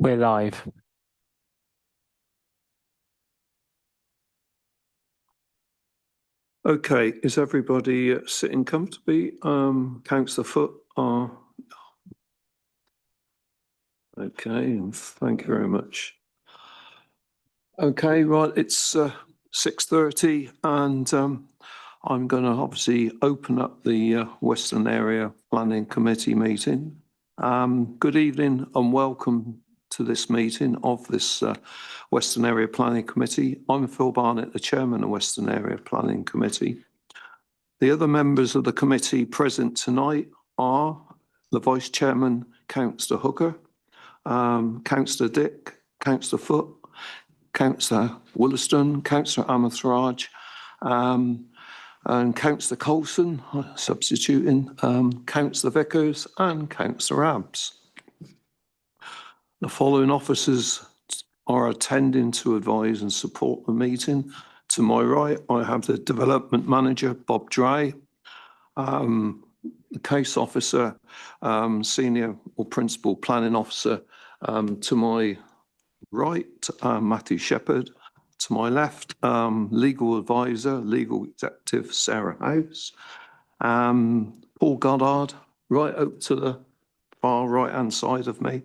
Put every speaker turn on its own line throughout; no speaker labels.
We're live.
Okay, is everybody sitting comfortably? Councillor Foot. Okay, and thank you very much. Okay, right, it's 6:30 and I'm going to obviously open up the Western Area Planning Committee meeting. Good evening and welcome to this meeting of this Western Area Planning Committee. I'm Phil Barnett, the Chairman of Western Area Planning Committee. The other members of the committee present tonight are the Vice Chairman, Councillor Hooker, Councillor Dick, Councillor Foot, Councillor Wollaston, Councillor Amathraj, and Councillor Colson, substituting, Councillor Vickers and Councillor Abbs. The following officers are attending to advise and support the meeting. To my right, I have the Development Manager, Bob Dray, the Case Officer, Senior or Principal Planning Officer. To my right, Matthew Shepherd. To my left, Legal Advisor, Legal Executive, Sarah House. Paul Goddard, right up to the far right-hand side of me,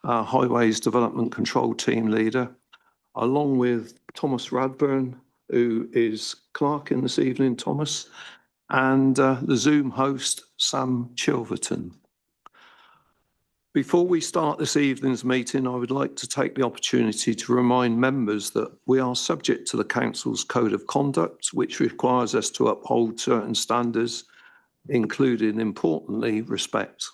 Highways Development Control Team Leader, along with Thomas Radburn, who is clerking this evening, Thomas, and the Zoom host, Sam Chilverton. Before we start this evening's meeting, I would like to take the opportunity to remind members that we are subject to the Council's Code of Conduct, which requires us to uphold certain standards, including, importantly, respect.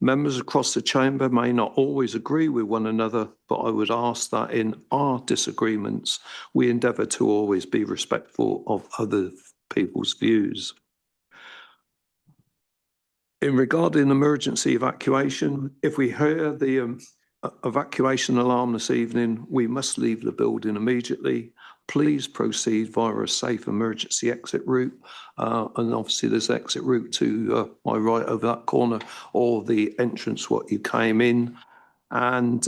Members across the chamber may not always agree with one another, but I would ask that in our disagreements, we endeavour to always be respectful of other people's views. In regarding emergency evacuation, if we hear the evacuation alarm this evening, we must leave the building immediately. Please proceed via a safe emergency exit route. And obviously there's exit route to my right over that corner, or the entrance what you came in. And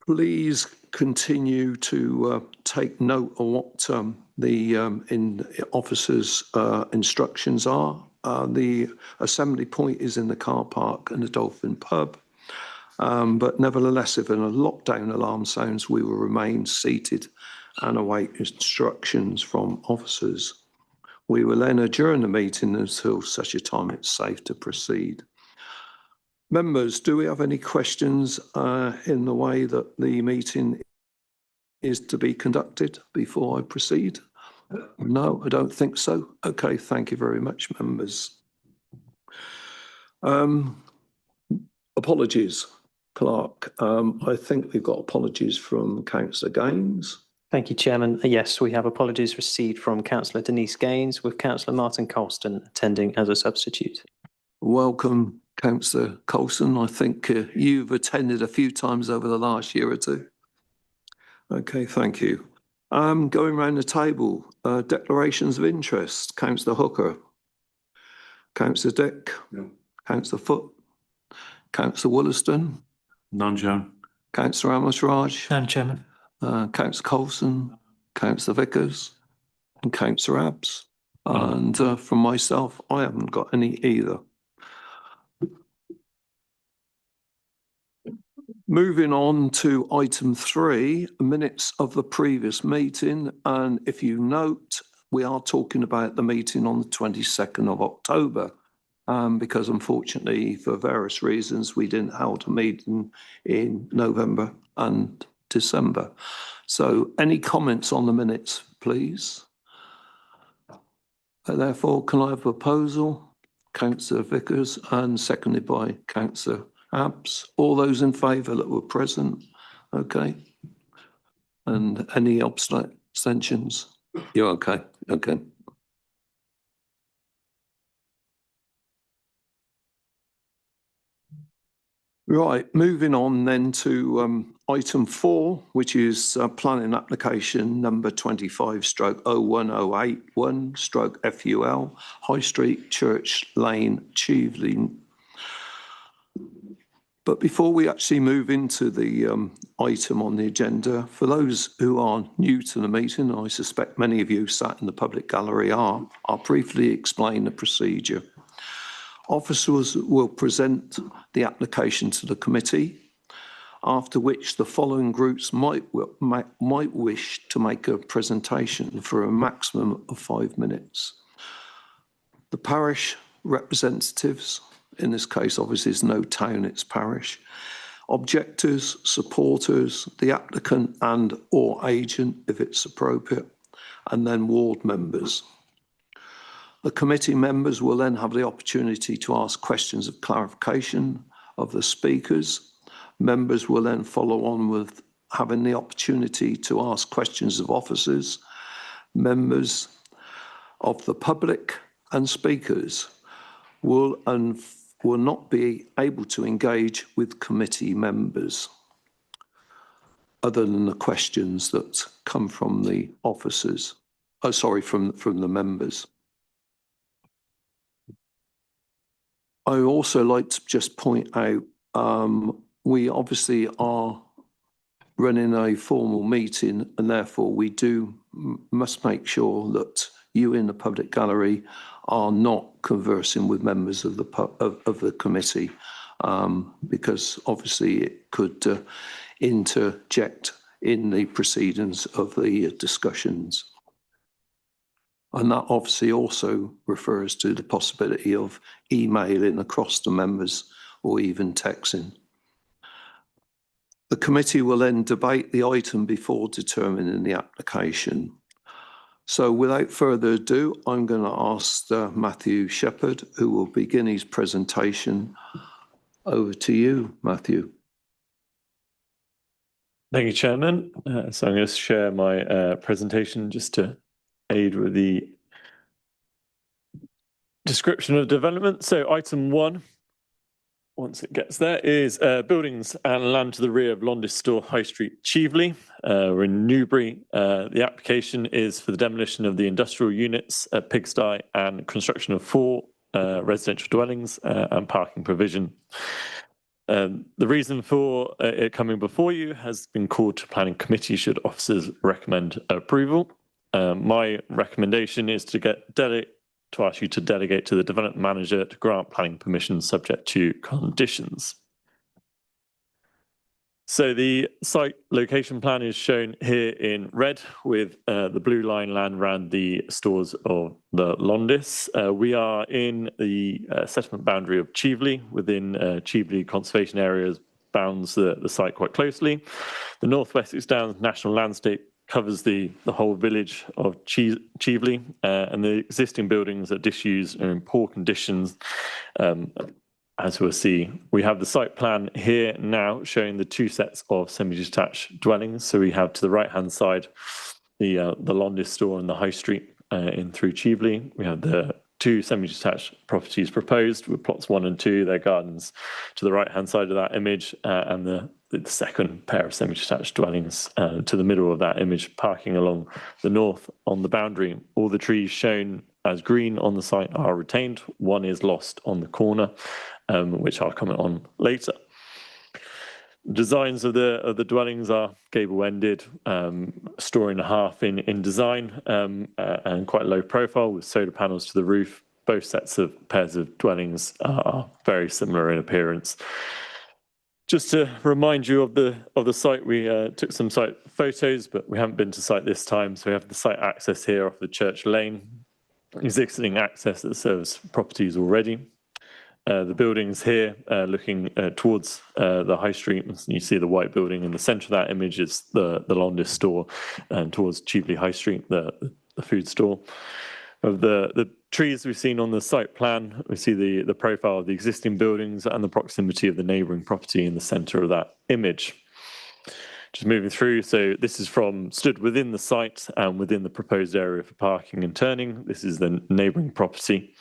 please continue to take note of what the officers' instructions are. The assembly point is in the car park and the Dolphin Pub. But nevertheless, if a lockdown alarm sounds, we will remain seated and await instructions from officers. We will then adjourn the meeting until such a time it's safe to proceed. Members, do we have any questions in the way that the meeting is to be conducted before I proceed? No, I don't think so. Okay, thank you very much, members. Apologies, Clerk. I think we've got apologies from Councillor Gaines.
Thank you, Chairman. Yes, we have apologies received from Councillor Denise Gaines, with Councillor Martin Colston attending as a substitute.
Welcome, Councillor Colson. I think you've attended a few times over the last year or two. Okay, thank you. Going around the table, declarations of interest. Councillor Hooker. Councillor Dick. No. Councillor Foot. Councillor Wollaston.
None, Chairman.
Councillor Amathraj.
None, Chairman.
Councillor Colson. Councillor Vickers. And Councillor Abbs. And from myself, I haven't got any either. Moving on to item 3, minutes of the previous meeting. And if you note, we are talking about the meeting on the 22nd of October, because unfortunately, for various reasons, we didn't hold a meeting in November and December. So any comments on the minutes, please? Therefore, can I have a proposal? Councillor Vickers and seconded by Councillor Abbs. All those in favour that were present? Okay. And any abstentions? You're okay. Okay. Right, moving on then to item 4, which is planning application number 25/01081/FUL, High Street, Church Lane, Cheveley. But before we actually move into the item on the agenda, for those who are new to the meeting, I suspect many of you sat in the public gallery are, I'll briefly explain the procedure. Officers will present the application to the committee, after which the following groups might wish to make a presentation for a maximum of 5 minutes. The parish representatives, in this case obviously it's no town, it's parish, objectors, supporters, the applicant and or agent if it's appropriate, and then ward members. The committee members will then have the opportunity to ask questions of clarification of the speakers. Members will then follow on with having the opportunity to ask questions of officers, members of the public, and speakers will not be able to engage with committee members other than the questions that come from the officers, from the members. I would also like to just point out, we obviously are running a formal meeting and therefore we must make sure that you in the public gallery are not conversing with members of the committee, because obviously it could interject in the proceedings of the discussions. And that obviously also refers to the possibility of emailing across the members or even texting. The committee will then debate the item before determining the application. So without further ado, I'm going to ask Matthew Shepherd, who will begin his presentation. Over to you, Matthew.
Thank you, Chairman. So I'm going to share my presentation just to aid with the description of development. So item 1, once it gets there, is buildings and land to the rear of Londis Store, High Street, Chieveley. We're in Newbury. The application is for the demolition of the industrial units, pigsty, and construction of 4 residential dwellings and parking provision. The reason for it coming before you has been called to planning committee should officers recommend approval. My recommendation is to ask you to delegate to the development manager to grant planning permission subject to conditions. So the site location plan is shown here in red with the blue line land around the stores of the Londis. We are in the settlement boundary of Chieveley. Within Chieveley conservation areas bounds the site quite closely. The North Wessex Downs National Landscape covers the whole village of Chieveley, and the existing buildings at disused are in poor conditions. As we'll see, we have the site plan here now showing the 2 sets of semi-detached dwellings. So we have to the right-hand side the Londis Store and the High Street in through Chieveley. We have the 2 semi-detached properties proposed with plots 1 and 2, their gardens to the right-hand side of that image, and the second pair of semi-detached dwellings to the middle of that image, parking along the north on the boundary. All the trees shown as green on the site are retained. 1 is lost on the corner, which I'll comment on later. Designs of the dwellings are gable-ended, story and a half in design, and quite low profile with solar panels to the roof. Both sets of pairs of dwellings are very similar in appearance. Just to remind you of the site, we took some site photos, but we haven't been to site this time. So we have the site access here off the Church Lane, existing access that serves properties already. The buildings here looking towards the High Street. You see the white building in the centre of that image is the Londis Store, and towards Chieveley High Street, the food store. Of the trees we've seen on the site plan, we see the profile of the existing buildings and the proximity of the neighbouring property in the centre of that image. Just moving through, so this is stood within the site and within the proposed area for parking and turning. This is the neighbouring property.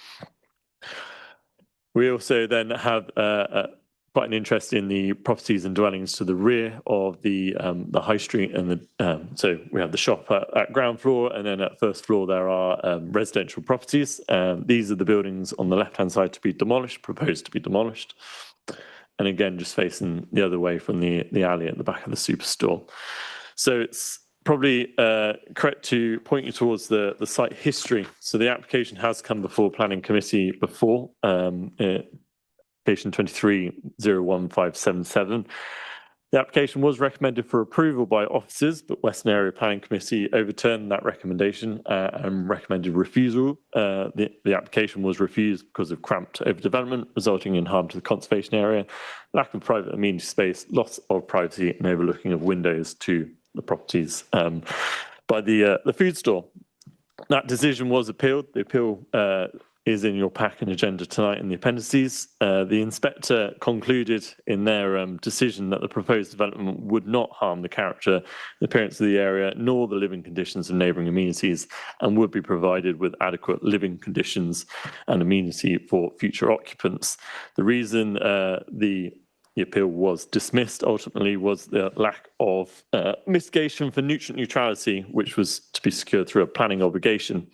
We also then have quite an interest in the properties and dwellings to the rear of the High Street, and so we have the shop at ground floor, and then at first floor there are residential properties. These are the buildings on the left-hand side to be demolished, proposed to be demolished. and again, just facing the other way from the alley at the back of the superstore. So it's probably correct to point you towards the site history. So the application has come before Planning Committee before, application 23-01577. The application was recommended for approval by officers, but Western Area Planning Committee overturned that recommendation and recommended refusal. The application was refused because of cramped overdevelopment, resulting in harm to the conservation area, lack of private amenity space, loss of privacy, and overlooking of windows to the properties by the food store. That decision was appealed. The appeal is in your pack and agenda tonight in the appendices. The inspector concluded in their decision that the proposed development would not harm the character, the appearance of the area, nor the living conditions of neighbouring amenities, and would be provided with adequate living conditions and amenity for future occupants. The reason the appeal was dismissed ultimately was the lack of mitigation for nutrient neutrality, which was to be secured through a planning obligation.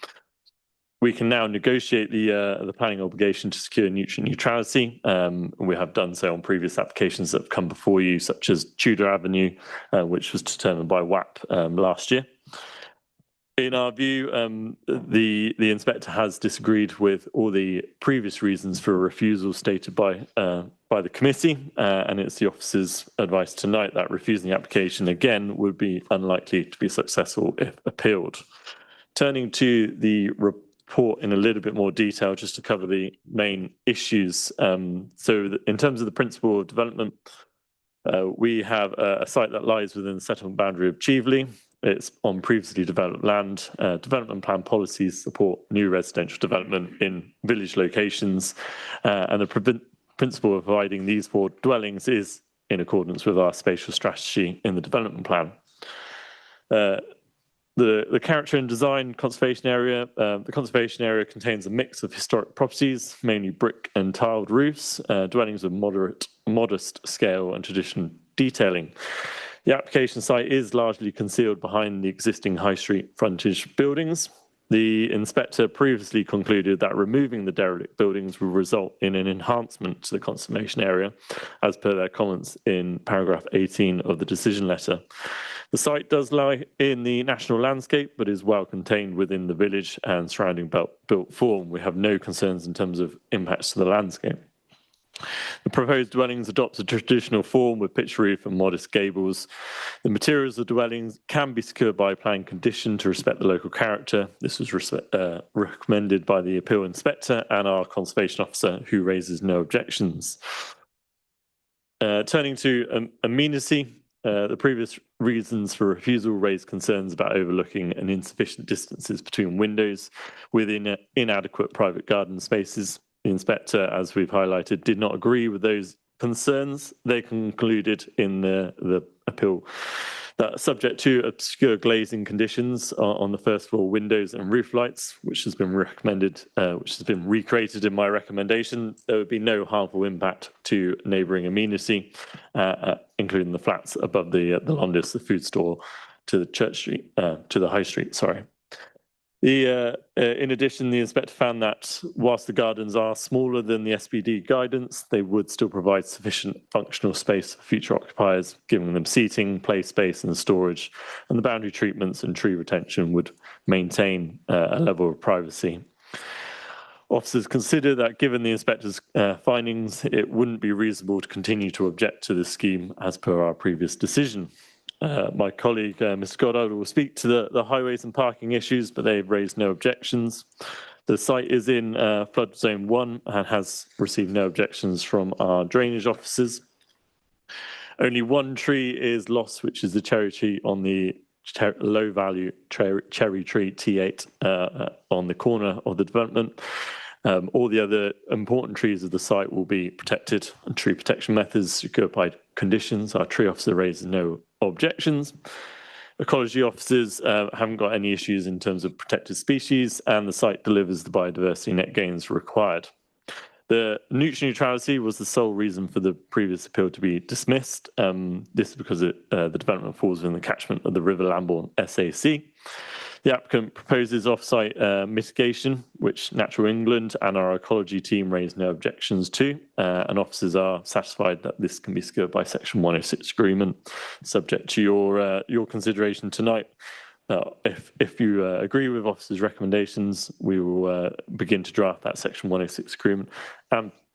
We can now negotiate the planning obligation to secure nutrient neutrality. We have done so on previous applications that have come before you, such as Tudor Avenue, which was determined by WAP last year. In our view, the inspector has disagreed with all the previous reasons for a refusal stated by the committee, and it's the officer's advice tonight that refusing the application again would be unlikely to be successful if appealed. Turning to the report in a little bit more detail, just to cover the main issues. So in terms of the principle of development, we have a site that lies within the settlement boundary of Cheveley. It's on previously developed land. Development plan policies support new residential development in village locations, and the principle of providing these for dwellings is in accordance with our spatial strategy in the development plan. The character and design conservation area. The conservation area contains a mix of historic properties, mainly brick and tiled roofs, dwellings of modest scale and traditional detailing. The application site is largely concealed behind the existing high street frontage buildings. The inspector previously concluded that removing the derelict buildings will result in an enhancement to the conservation area, as per their comments in paragraph 18 of the decision letter. The site does lie in the national landscape, but is well contained within the village and surrounding built form. We have no concerns in terms of impacts to the landscape. The proposed dwellings adopt a traditional form with pitched roof and modest gables. The materials of dwellings can be secured by planning condition to respect the local character. This was recommended by the appeal inspector and our conservation officer, who raises no objections. Turning to amenity, the previous reasons for refusal raised concerns about overlooking and insufficient distances between windows within inadequate private garden spaces. The inspector, as we've highlighted, did not agree with those concerns. They concluded in the appeal that subject to obscure glazing conditions on the first floor windows and roof lights, which has been recommended, which has been recreated in my recommendation, there would be no harmful impact to neighbouring amenity, including the flats above the Londis, the food store, to the Church Street, to the High Street, sorry. In addition, the inspector found that whilst the gardens are smaller than the SPD guidance, they would still provide sufficient functional space for future occupiers, giving them seating, play space and storage, and the boundary treatments and tree retention would maintain a level of privacy. Officers consider that given the inspector's findings, it wouldn't be reasonable to continue to object to this scheme as per our previous decision. My colleague, Mr. Goddard, will speak to the highways and parking issues, but they've raised no objections. The site is in flood zone 1 and has received no objections from our drainage officers. Only one tree is lost, which is the cherry tree on the low value cherry tree T8 on the corner of the development. All the other important trees of the site will be protected, and tree protection methods secured by conditions. Our tree officer raises no objections. Ecology officers haven't got any issues in terms of protected species, and the site delivers the biodiversity net gains required. The nutrient neutrality was the sole reason for the previous appeal to be dismissed. This is because the development falls within the catchment of the River Lambourne SAC. The applicant proposes off-site mitigation, which Natural England and our ecology team raised no objections to, and officers are satisfied that this can be secured by Section 106 agreement, subject to your consideration tonight. If you agree with officers' recommendations, we will begin to draft that Section 106 agreement.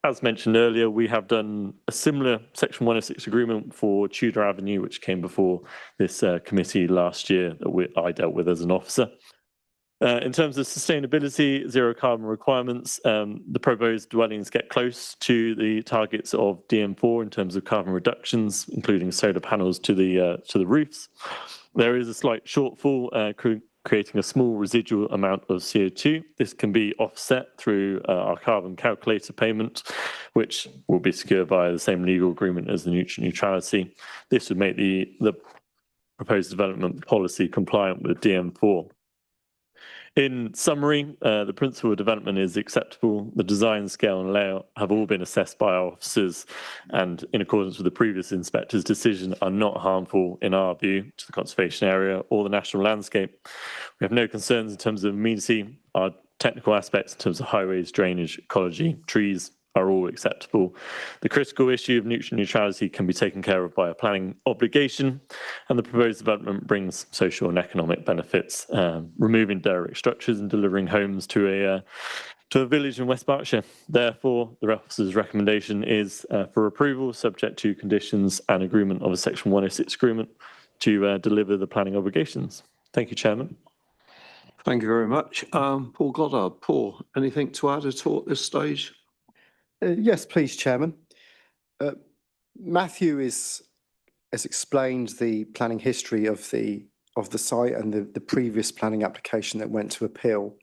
As mentioned earlier, we have done a similar Section 106 agreement for Tudor Avenue, which came before this committee last year that I dealt with as an officer. In terms of sustainability, zero carbon requirements, the proposed dwellings get close to the targets of DM4 in terms of carbon reductions, including solar panels to the roofs. There is a slight shortfall, creating a small residual amount of CO2. This can be offset through our carbon calculator payment, which will be secured by the same legal agreement as the nutrient neutrality. This would make the proposed development policy compliant with DM4. In summary, the principle of development is acceptable. The design, scale and layout have all been assessed by our officers and in accordance with the previous inspector's decision are not harmful in our view to the conservation area or the national landscape. We have no concerns in terms of amenity. Our technical aspects in terms of highways, drainage, ecology, trees are all acceptable. The critical issue of nutrient neutrality can be taken care of by a planning obligation, and the proposed development brings social and economic benefits, removing derelict structures and delivering homes to a village in West Berkshire. Therefore, the officer's recommendation is for approval, subject to conditions and agreement of a Section 106 agreement to deliver the planning obligations. Thank you, Chairman.
Thank you very much. Paul Goddard. Paul, anything to add at all at this stage?
Yes, please, Chairman. Matthew has explained the planning history of the site and the previous planning application that went to appeal.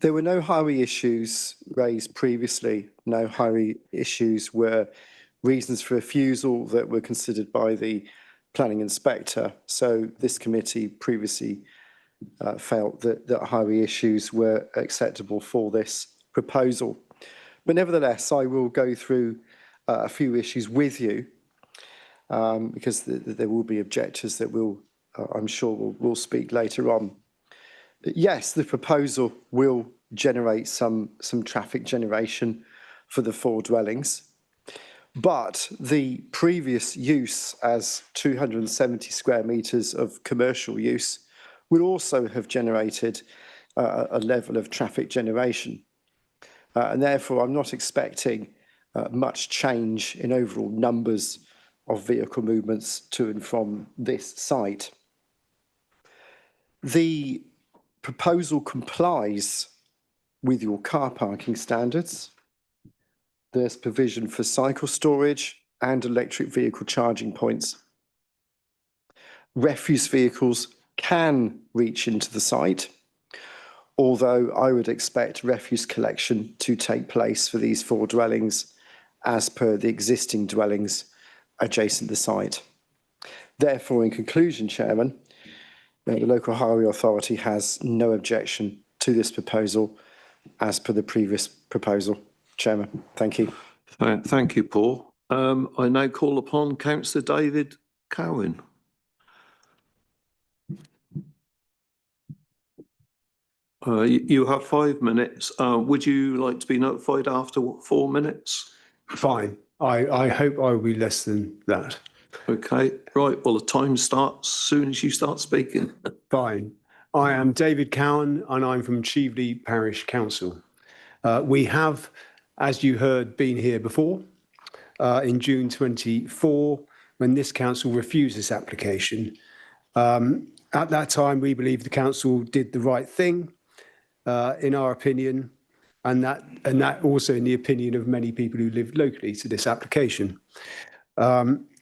There were no highway issues raised previously. No highway issues were reasons for refusal that were considered by the planning inspector. So this committee previously felt that highway issues were acceptable for this proposal. But nevertheless, I will go through a few issues with you because there will be objectors that I'm sure will speak later on. Yes, the proposal will generate some traffic generation for the 4 dwellings, but the previous use as 270 square metres of commercial use would also have generated a level of traffic generation. And therefore, I'm not expecting much change in overall numbers of vehicle movements to and from this site. The proposal complies with your car parking standards. There's provision for cycle storage and electric vehicle charging points. Refuse vehicles can reach into the site, although I would expect refuse collection to take place for these 4 dwellings as per the existing dwellings adjacent to the site. Therefore, in conclusion, Chairman, the local highway authority has no objection to this proposal as per the previous proposal. Chairman, thank you.
Thank you, Paul. I now call upon Councillor David Cowan. You have 5 minutes. Would you like to be notified after 4 minutes?
Fine. I hope I will be less than that.
Okay. Right. Well, the time starts as soon as you start speaking.
Fine. I am David Cowan and I'm from Cheveley Parish Council. We have, as you heard, been here before in June 24 when this council refused this application. At that time, we believe the council did the right thing, in our opinion, and that also in the opinion of many people who live locally to this application.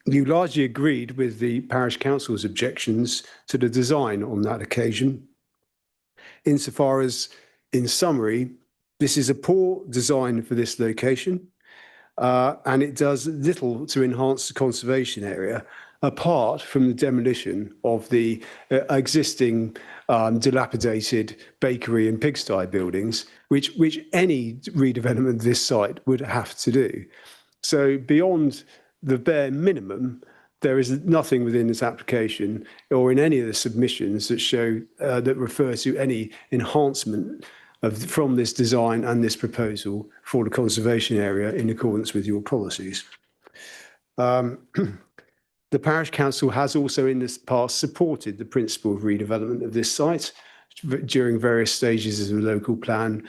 You largely agreed with the parish council's objections to the design on that occasion, insofar as, in summary, this is a poor design for this location, and it does little to enhance the conservation area, apart from the demolition of the existing dilapidated bakery and pigsty buildings, which any redevelopment of this site would have to do. So beyond the bare minimum, there is nothing within this application or in any of the submissions that show that refer to any enhancement from this design and this proposal for the conservation area in accordance with your policies. The Parish Council has also in this past supported the principle of redevelopment of this site during various stages of the local plan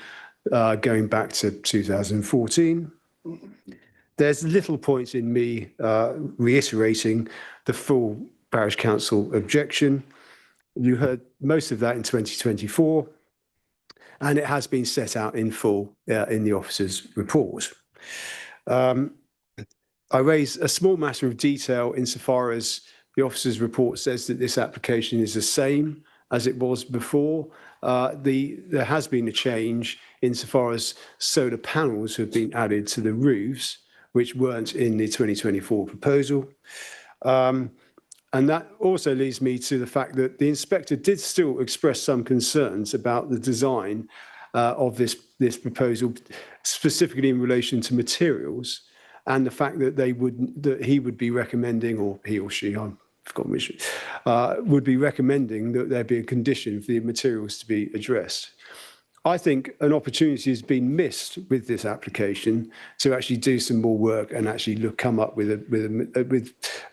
going back to 2014. There's little point in me reiterating the full Parish Council objection. You heard most of that in 2024, and it has been set out in full in the officer's report. I raise a small matter of detail insofar as the officer's report says that this application is the same as it was before. There has been a change insofar as solar panels have been added to the roofs, which weren't in the 2024 proposal. And that also leads me to the fact that the inspector did still express some concerns about the design of this proposal, specifically in relation to materials, and the fact that he would be recommending, or he or she, I've forgotten which, would be recommending that there be a condition for the materials to be addressed. I think an opportunity has been missed with this application to actually do some more work and actually come up with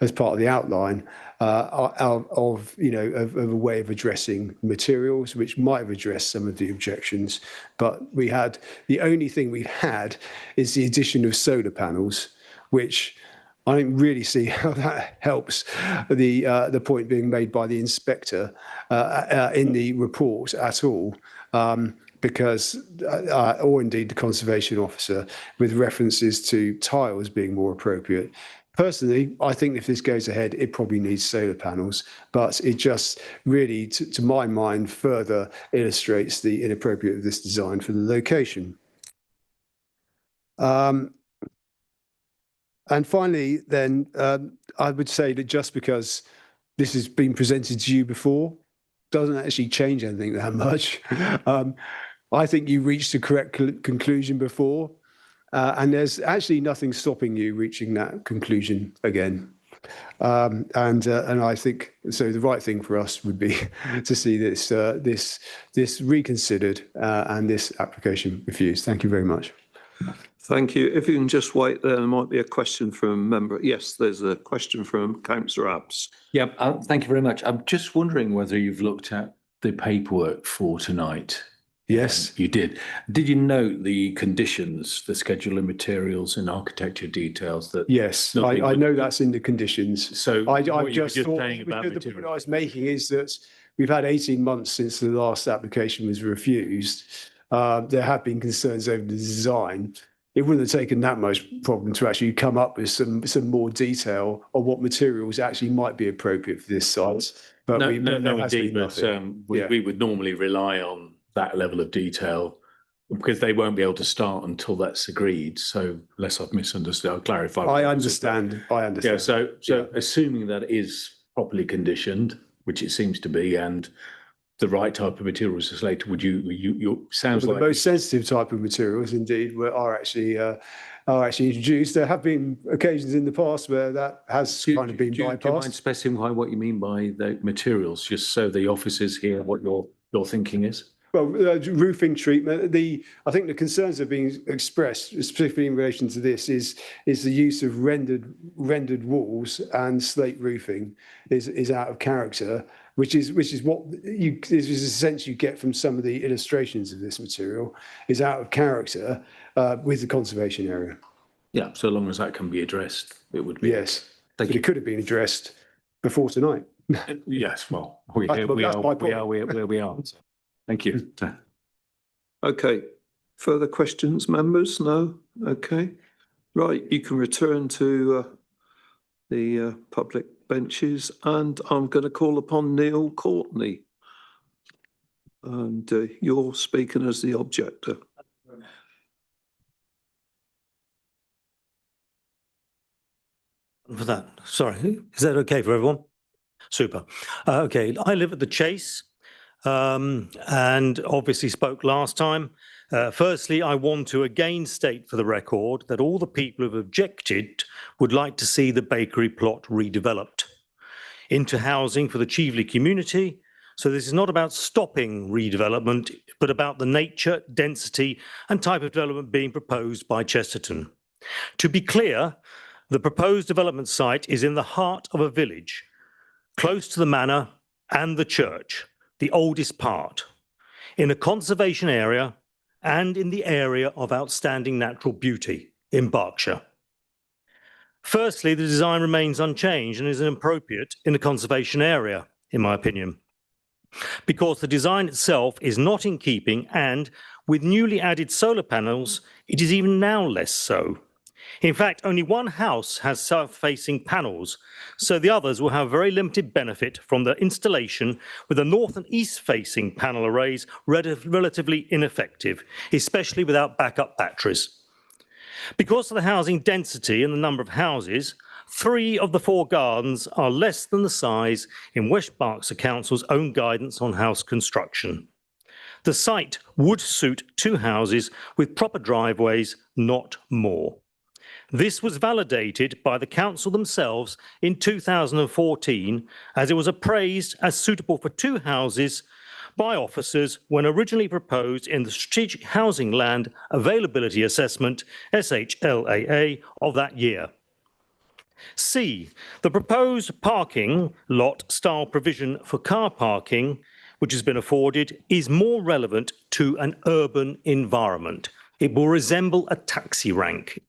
as part of the outline of a way of addressing materials, which might have addressed some of the objections. But the only thing we've had is the addition of solar panels, which I don't really see how that helps the point being made by the inspector in the report at all. Because, or indeed the conservation officer, with references to tiles being more appropriate. Personally, I think if this goes ahead, it probably needs solar panels, but it just really, to my mind, further illustrates the inappropriate of this design for the location. And finally, then, I would say that just because this has been presented to you before, doesn't actually change anything that much. I think you reached the correct conclusion before, and there's actually nothing stopping you reaching that conclusion again. And I think so. The right thing for us would be to see this reconsidered and this application refused. Thank you very much.
Thank you. If you can just wait, there might be a question from a member. Yes, there's a question from Councillor Abbs.
Yeah, thank you very much. I'm just wondering whether you've looked at the paperwork for tonight.
Yes.
You did. Did you note the conditions, the schedule of materials and architecture details? That
yes, I know that's in the conditions.
So
I just thought the point I was making is that we've had 18 months since the last application was refused. There have been concerns over the design. It wouldn't have taken that much problem to actually come up with some more detail on what materials actually might be appropriate for this site. But
we would normally rely on that level of detail because they won't be able to start until that's agreed. So unless I've misunderstood, I'll clarify.
I understand.
Yeah. So assuming that it is properly conditioned, which it seems to be, and the right type of materials is later, would you sounds like
the most sensitive type of materials indeed are actually introduced. There have been occasions in the past where that has kind of been bypassed.
Do you mind specifying what you mean by the materials, just so the officers hear what your thinking is?
Well, roofing treatment. I think the concerns that are being expressed, specifically in relation to this, is the use of rendered walls and slate roofing is out of character, which is what this is a sense you get from some of the illustrations of this material is out of character with the conservation area.
Yeah, so long as that can be addressed, it would be.
Yes, it could have been addressed before tonight.
Yes, well, we are where we are. So. Thank you.
Okay. Further questions, members? No? Okay. Right. You can return to the public benches, and I'm going to call upon Neil Courtney. And you're speaking as the objector.
For that, sorry, is that okay for everyone? Super. Okay, I live at the Chase. And obviously spoke last time Firstly, I want to again state for the record that all the people who have objected would like to see the bakery plot redeveloped into housing for the Chieveley community. So this is not about stopping redevelopment, but about the nature, density and type of development being proposed by Chesterton. To be clear, the proposed development site is in the heart of a village, close to the manor and the church, the oldest part, in a conservation area and in the area of outstanding natural beauty in Berkshire. Firstly, the design remains unchanged and is inappropriate in a conservation area, in my opinion, because the design itself is not in keeping, and with newly added solar panels, it is even now less so. In fact, only one house has south-facing panels, so the others will have very limited benefit from the installation, with the north and east-facing panel arrays relatively ineffective, especially without backup batteries. Because of the housing density and the number of houses, 3 of the 4 gardens are less than the size in West Berkshire Council's own guidance on house construction. The site would suit 2 houses with proper driveways, not more. This was validated by the council themselves in 2014, as it was appraised as suitable for 2 houses by officers when originally proposed in the Strategic Housing Land Availability Assessment, SHLAA, of that year. C, the proposed parking lot style provision for car parking, which has been afforded, is more relevant to an urban environment. It will resemble a taxi rank.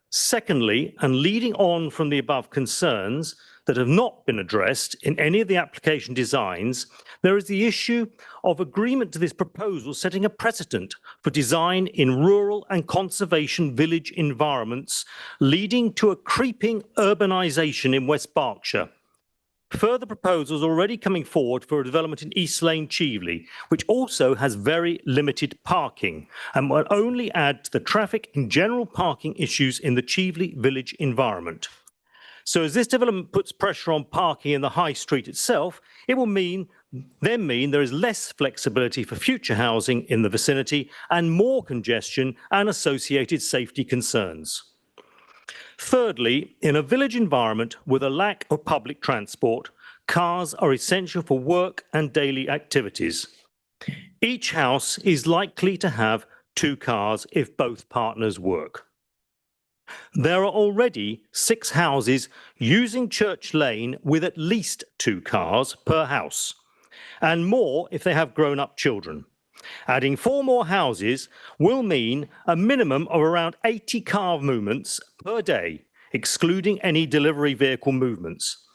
Secondly, and leading on from the above concerns that have not been addressed in any of the application designs, there is the issue of agreement to this proposal setting a precedent for design in rural and conservation village environments, leading to a creeping urbanisation in West Berkshire. Further proposals are already coming forward for a development in East Lane, Chieveley, which also has very limited parking and will only add to the traffic and general parking issues in the Chieveley village environment. So as this development puts pressure on parking in the high street itself, it will mean there is less flexibility for future housing in the vicinity and more congestion and associated safety concerns. Thirdly, in a village environment with a lack of public transport, cars are essential for work and daily activities. Each house is likely to have 2 cars if both partners work. There are already 6 houses using Church Lane with at least 2 cars per house, and more if they have grown-up children. Adding 4 more houses will mean a minimum of around 80 car movements per day, excluding any delivery vehicle movements,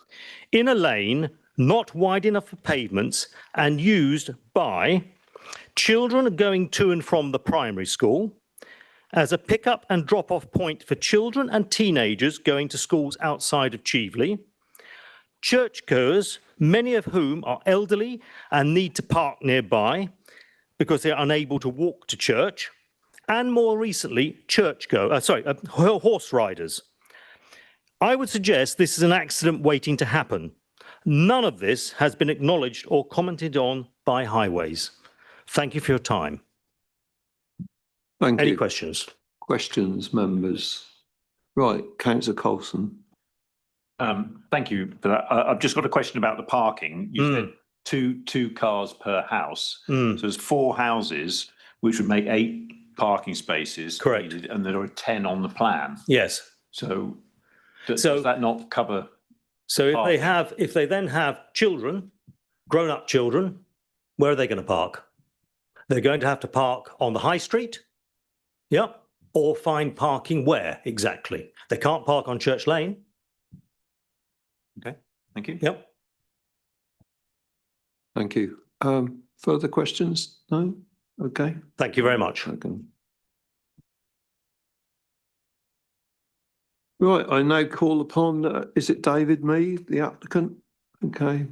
in a lane not wide enough for pavements and used by children going to and from the primary school, as a pick-up and drop-off point for children and teenagers going to schools outside of Chieveley, churchgoers, many of whom are elderly and need to park nearby, because they're unable to walk to church, and more recently, horse riders. I would suggest this is an accident waiting to happen. None of this has been acknowledged or commented on by Highways. Thank you for your time.
Thank you.
Any questions?
Questions, members? Right, Councillor Coulson.
Thank you for that. I've just got a question about the parking. You said two cars per house. So there's 4 houses, which would make 8 parking spaces.
Correct.
Needed, and there are 10 on the plan.
Yes.
So does that not cover?
So if they then have children, grown-up children, where are they going to park? They're going to have to park on the high street, or find parking where exactly? They can't park on Church Lane.
Okay, thank you.
Yep.
Thank you. Further questions? No? Okay.
Thank you very much.
Okay. Right, I now call upon, is it David Mead, the applicant? Okay.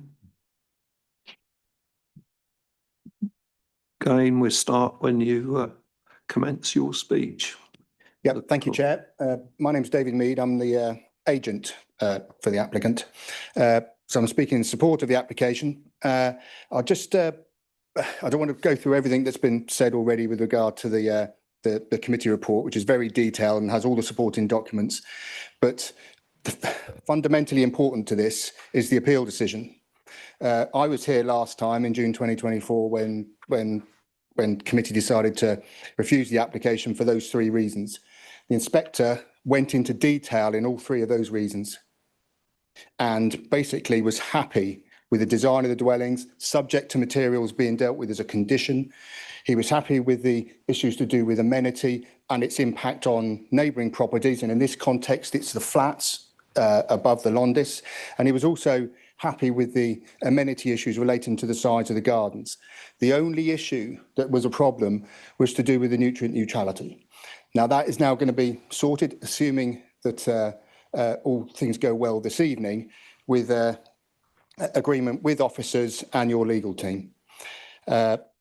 Again, we'll start when you commence your speech.
Yeah, thank you, Chair. My name's David Mead. I'm the agent for the applicant. So I'm speaking in support of the application. I'll just I don't want to go through everything that's been said already with regard to the committee report, which is very detailed and has all the supporting documents. But fundamentally important to this is the appeal decision. I was here last time in June 2024 when committee decided to refuse the application for those 3 reasons. The inspector went into detail in all 3 of those reasons and basically was happy with the design of the dwellings, subject to materials being dealt with as a condition. He was happy with the issues to do with amenity and its impact on neighbouring properties. And in this context, it's the flats above the Londis. And he was also happy with the amenity issues relating to the size of the gardens. The only issue that was a problem was to do with the nutrient neutrality. Now, that is now going to be sorted, assuming that all things go well this evening, with agreement with officers and your legal team. But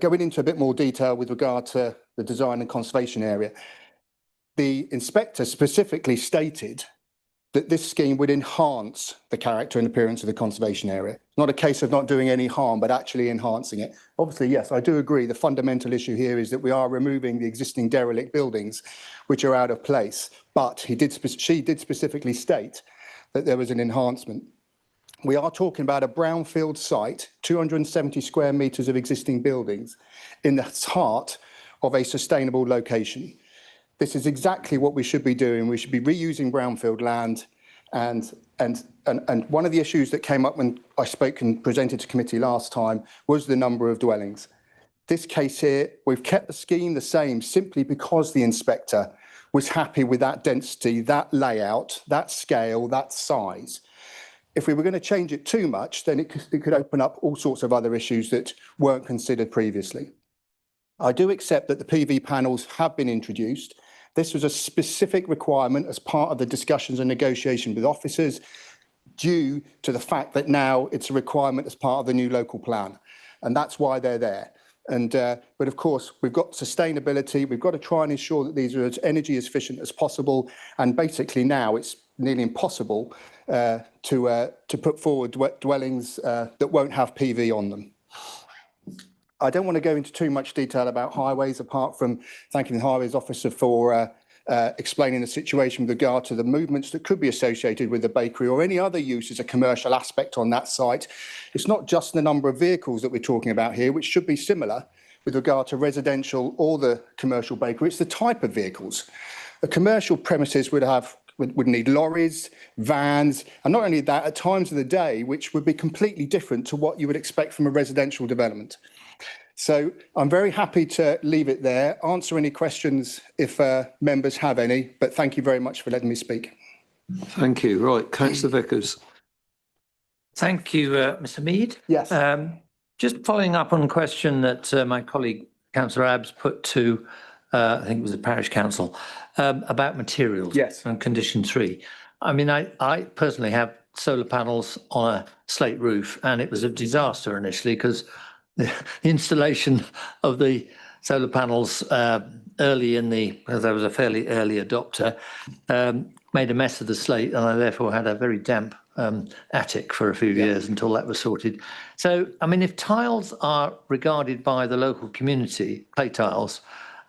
going into a bit more detail with regard to the design and conservation area, the inspector specifically stated that this scheme would enhance the character and appearance of the conservation area. Not a case of not doing any harm, but actually enhancing it. Obviously, yes, I do agree. The fundamental issue here is that we are removing the existing derelict buildings, which are out of place. But she did specifically state that there was an enhancement. We are talking about a brownfield site, 270 square metres of existing buildings in the heart of a sustainable location. This is exactly what we should be doing. We should be reusing brownfield land. And one of the issues that came up when I spoke and presented to committee last time was the number of dwellings. This case here, we've kept the scheme the same simply because the inspector was happy with that density, that layout, that scale, that size. If we were going to change it too much, then it could open up all sorts of other issues that weren't considered previously. I do accept that the PV panels have been introduced. This was a specific requirement as part of the discussions and negotiation with officers due to the fact that now it's a requirement as part of the new local plan. And that's why they're there. But of course, we've got sustainability. We've got to try and ensure that these are as energy efficient as possible. And basically now it's nearly impossible to put forward dwellings that won't have PV on them. I don't want to go into too much detail about highways, apart from thanking the highways officer for explaining the situation with regard to the movements that could be associated with the bakery or any other use as a commercial aspect on that site. It's not just the number of vehicles that we're talking about here, which should be similar with regard to residential or the commercial bakery. It's the type of vehicles. A commercial premises would need lorries, vans, and not only that, at times of the day, which would be completely different to what you would expect from a residential development. So I'm very happy to leave it there, answer any questions if members have any, but thank you very much for letting me speak.
Thank you. Right, Councillor Vickers.
Thank you, Mr. Mead.
Yes.
Just following up on a question that my colleague, Councillor Abbs, put to, I think it was the Parish Council, about materials.
Yes.
And condition 3. I mean, I personally have solar panels on a slate roof, and it was a disaster initially because the installation of the solar panels early in because I was a fairly early adopter, made a mess of the slate, and I therefore had a very damp attic for a few years until that was sorted. So, I mean, if tiles are regarded by the local community, clay tiles,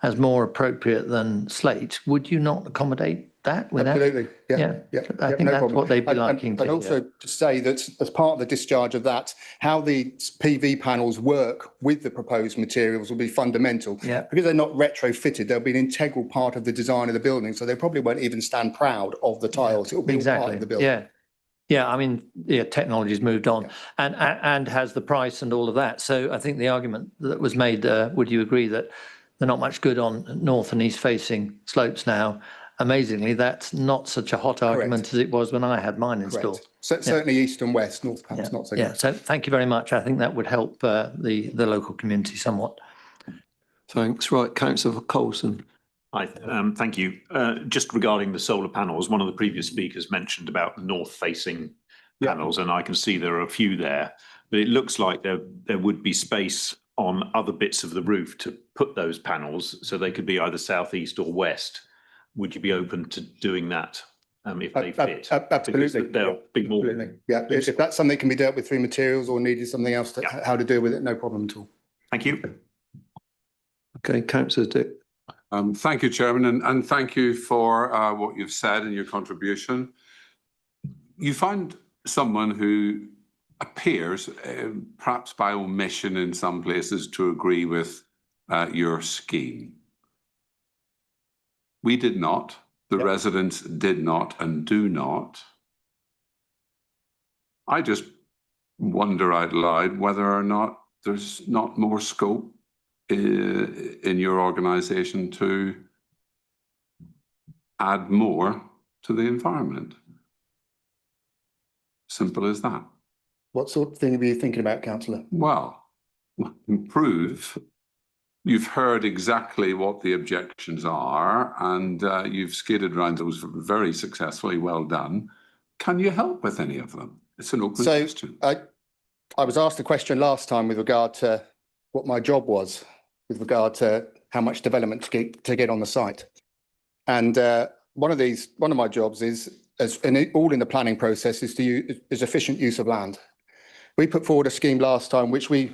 as more appropriate than slate, would you not accommodate that?
Absolutely. Yeah.
I think that's what they'd be liking to
hear. And also to say that as part of the discharge of that, how the PV panels work with the proposed materials will be fundamental.
Yeah.
Because they're not retrofitted, they'll be an integral part of the design of the building. So they probably won't even stand proud of the tiles. It'll be part of the building.
Yeah. Yeah, I mean, technology's moved on and has the price and all of that. So I think the argument that was made, would you agree that they're not much good on north and east facing slopes now? Amazingly, that's not such a hot argument as it was when I had mine installed.
So, certainly east and west, north perhaps not so good.
Yeah, so thank you very much. I think that would help the local community somewhat.
Thanks. Right, Councillor Coulson.
Hi, thank you. Just regarding the solar panels, one of the previous speakers mentioned about north-facing panels, and I can see there are a few there, but it looks like there would be space on other bits of the roof to put those panels, so they could be either south, east or west. Would you be open to doing that? if they fit.
Absolutely.
Because they'll be more.
Absolutely. Yeah, if that's something that can be dealt with through materials or needed something else, how to deal with it, no problem at all.
Thank you.
Okay, Councillor Dick.
Thank you, Chairman, and thank you for what you've said and your contribution. You find someone who appears, perhaps by omission in some places, to agree with your scheme. We did not, the residents did not and do not. I just wonder out loud whether or not there's not more scope in your organisation to add more to the environment. Simple as that.
What sort of thing were you thinking about, Councillor?
Well, improve. You've heard exactly what the objections are, and you've skated around those very successfully. Well done. Can you help with any of them? It's an open question.
I was asked a question last time with regard to what my job was, with regard to how much development to get on the site. And one of my jobs is, all in the planning process, is efficient use of land. We put forward a scheme last time which we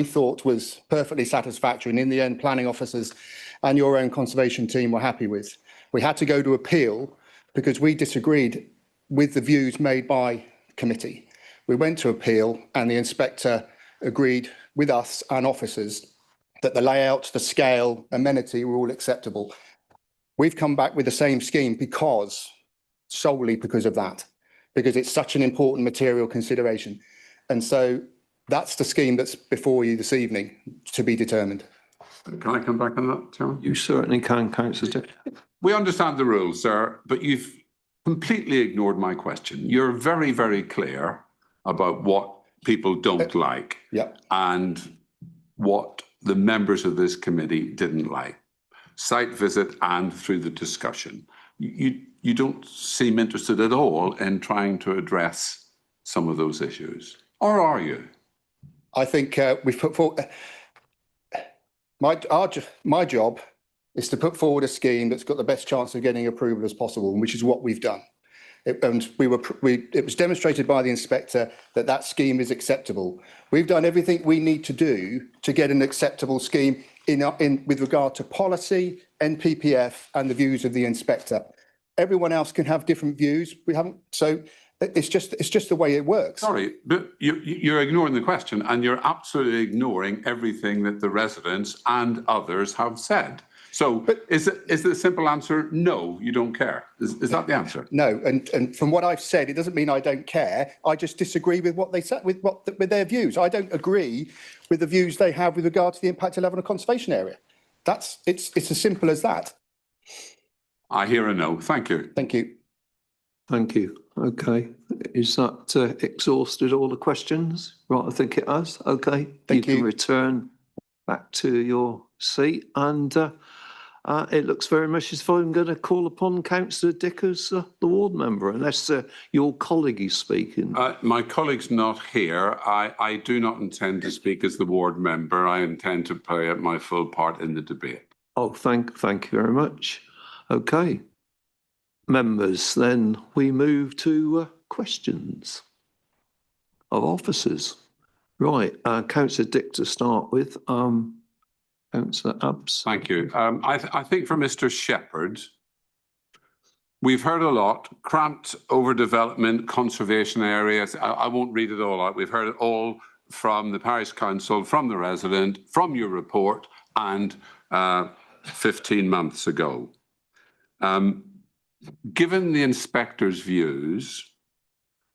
thought was perfectly satisfactory, and in the end planning officers and your own conservation team were happy with. We had to go to appeal because we disagreed with the views made by committee. We went to appeal and the inspector agreed with us and officers that the layout, the scale, amenity were all acceptable. We've come back with the same scheme solely because of that, because it's such an important material consideration. And so that's the scheme that's before you this evening to be determined.
Can I come back on that, Chairman?
You certainly can, Councillor Dick.
We understand the rules, sir, but you've completely ignored my question. You're very, very clear about what people don't like and what the members of this committee didn't like. Site visit and through the discussion. You don't seem interested at all in trying to address some of those issues, or are you?
I think we've put forward. My job is to put forward a scheme that's got the best chance of getting approval as possible, which is what we've done. It was demonstrated by the inspector that scheme is acceptable. We've done everything we need to do to get an acceptable scheme with regard to policy, NPPF, and the views of the inspector. Everyone else can have different views. We haven't. So it's just the way it works. Sorry,
but you're ignoring the question, and you're absolutely ignoring everything that the residents and others have said. So is the simple answer no? You don't care. Is that the answer?
No, and from what I've said, it doesn't mean I don't care. I just disagree with what they said, with their views. I don't agree with the views they have with regard to the impact level of a conservation area. It's as simple as that.
I hear a no. Thank you.
Thank you.
Thank you. Okay. Is that exhausted all the questions? Right, I think it has. Okay.
Thank you.
You can return back to your seat, and it looks very much as if I'm going to call upon Councillor Dick as the ward member, unless your colleague is speaking.
My colleague's not here. I do not intend to speak as the ward member. I intend to play my full part in the debate.
Oh, thank you very much. Okay. Members, then we move to questions of officers. Right, Councillor Dick to start with. Councillor Abbs.
Thank you. I think for Mr. Shepherd, we've heard a lot. Cramped overdevelopment, conservation areas. I won't read it all out. We've heard it all from the Parish Council, from the resident, from your report, and 15 months ago. Given the inspector's views,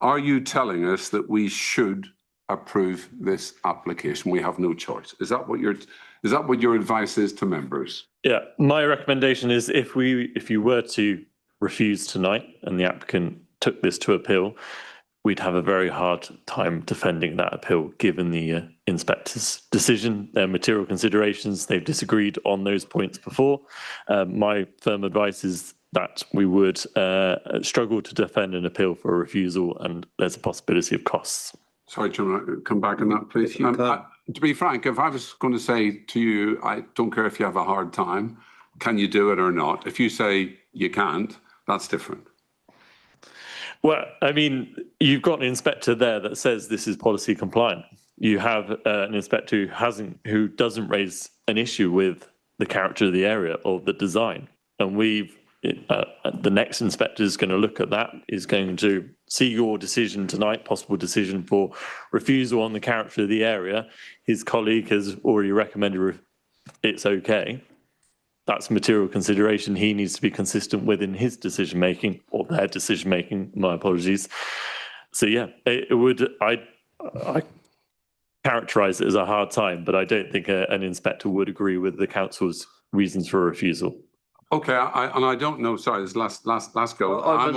are you telling us that we should approve this application? We have no choice. Is that what your advice is to members?
Yeah, my recommendation is if you were to refuse tonight and the applicant took this to appeal, we'd have a very hard time defending that appeal given the inspector's decision, their material considerations. They've disagreed on those points before. My firm advice is that we would struggle to defend an appeal for a refusal, and there's a possibility of costs.
Sorry, Chairman, come back on that, please. To be frank, if I was going to say to you, I don't care if you have a hard time, can you do it or not? If you say you can't, that's different.
Well, I mean, you've got an inspector there that says this is policy compliant. You have an inspector who doesn't raise an issue with the character of the area or the design. And the next inspector is going to look at that, is going to see your decision tonight, possible decision for refusal on the character of the area. His colleague has already recommended it's okay. That's material consideration he needs to be consistent with in his decision making, or their decision making. My apologies. So yeah, I characterise it as a hard time, but I don't think an inspector would agree with the council's reasons for refusal.
Okay, I don't know. Sorry, this last go.
Well, I'm